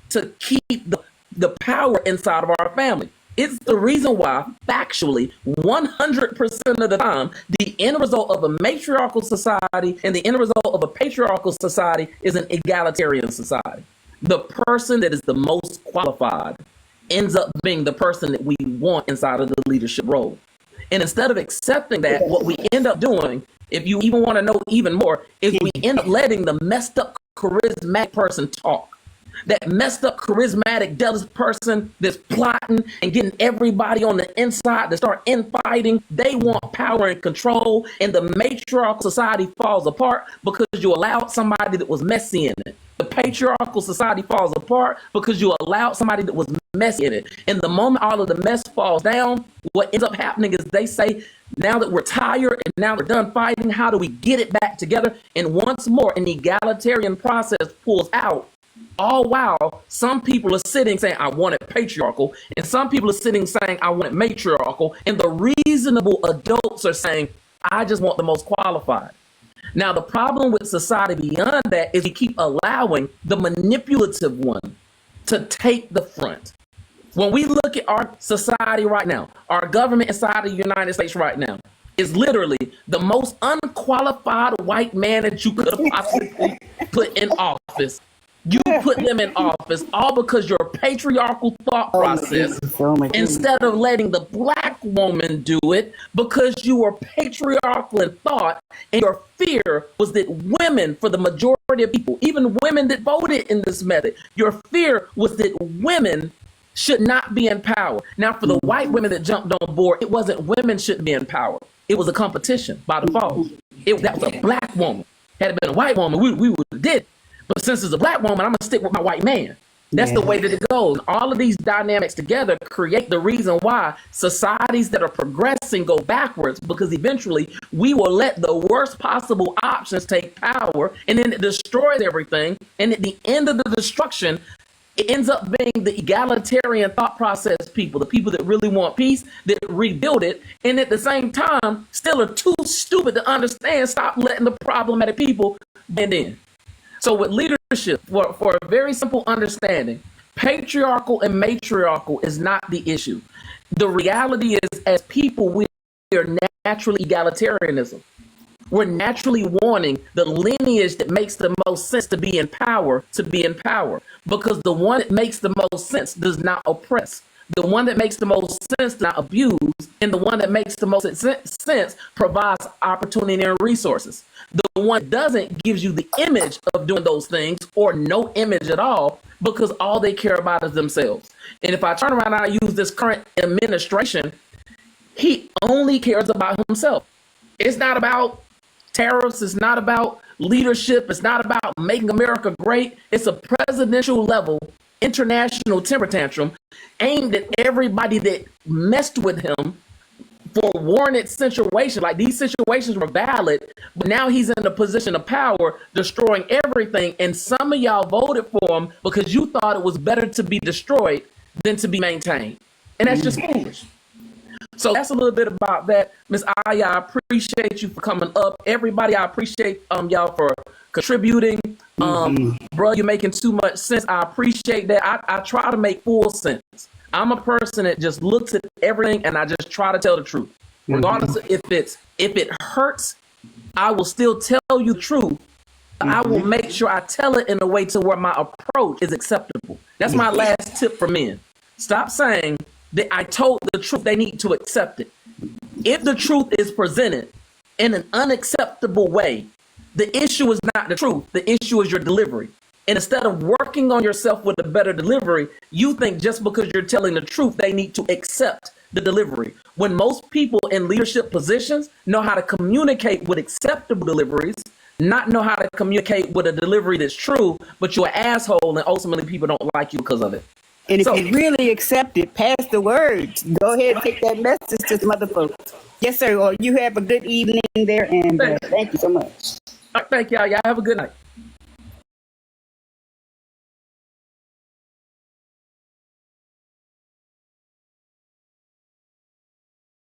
to keep the power inside of our family. It's the reason why, factually, 100% of the time, the end result of a matriarchal society and the end result of a patriarchal society is an egalitarian society. The person that is the most qualified ends up being the person that we want inside of the leadership role. And instead of accepting that, what we end up doing, if you even want to know even more, is we end up letting the messed up, charismatic person talk. That messed up, charismatic, jealous person that's plotting and getting everybody on the inside to start infighting. They want power and control, and the matriarchal society falls apart because you allowed somebody that was messy in it. The patriarchal society falls apart because you allowed somebody that was messy in it. And the moment all of the mess falls down, what ends up happening is they say, now that we're tired and now we're done fighting, how do we get it back together? And once more, an egalitarian process pulls out. All while some people are sitting saying, I want it patriarchal, and some people are sitting saying, I want it matriarchal, and the reasonable adults are saying, I just want the most qualified. Now, the problem with society beyond that is we keep allowing the manipulative one to take the front. When we look at our society right now, our government inside of the United States right now is literally the most unqualified white man that you could have possibly put in office. You put them in office all because your patriarchal thought process, instead of letting the black woman do it, because you were patriarchal in thought, and your fear was that women, for the majority of people, even women that voted in this method, your fear was that women should not be in power. Now, for the white women that jumped on board, it wasn't women shouldn't be in power. It was a competition by default. That was a black woman. Had it been a white woman, we would have did it. But since it's a black woman, I'm going to stick with my white man. That's the way that it goes. All of these dynamics together create the reason why societies that are progressing go backwards, because eventually we will let the worst possible options take power, and then it destroys everything. And at the end of the destruction, it ends up being the egalitarian thought process people, the people that really want peace, that rebuild it, and at the same time still are too stupid to understand, stop letting the problematic people bend in. So with leadership, for a very simple understanding, patriarchal and matriarchal is not the issue. The reality is, as people, we are naturally egalitarianism. We're naturally wanting the lineage that makes the most sense to be in power, because the one that makes the most sense does not oppress. The one that makes the most sense does not abuse, and the one that makes the most sense provides opportunity and resources. The one that doesn't gives you the image of doing those things or no image at all, because all they care about is themselves. And if I turn around and I use this current administration, he only cares about himself. It's not about tariffs. It's not about leadership. It's not about making America great. It's a presidential level international temper tantrum aimed at everybody that messed with him for warranted situation. Like, these situations were valid, but now he's in a position of power, destroying everything. And some of y'all voted for him because you thought it was better to be destroyed than to be maintained. And that's just foolish. So that's a little bit about that. Miss Aya, I appreciate you for coming up. Everybody, I appreciate y'all for contributing. Bro, you're making too much sense. I appreciate that. I try to make full sense. I'm a person that just looks at everything and I just try to tell the truth. Regardless of if it hurts, I will still tell you the truth. I will make sure I tell it in a way to where my approach is acceptable. That's my last tip for men. Stop saying that I told the truth. They need to accept it. If the truth is presented in an unacceptable way, the issue is not the truth. The issue is your delivery. And instead of working on yourself with a better delivery, you think just because you're telling the truth, they need to accept the delivery. When most people in leadership positions know how to communicate with acceptable deliveries, not know how to communicate with a delivery that's true, but you're an asshole and ultimately people don't like you because of it. And if you really accept it, pass the words. Go ahead and take that message to some other folks. Yes, sir. Well, you have a good evening there, and thank you so much. Thank y'all. Y'all have a good night.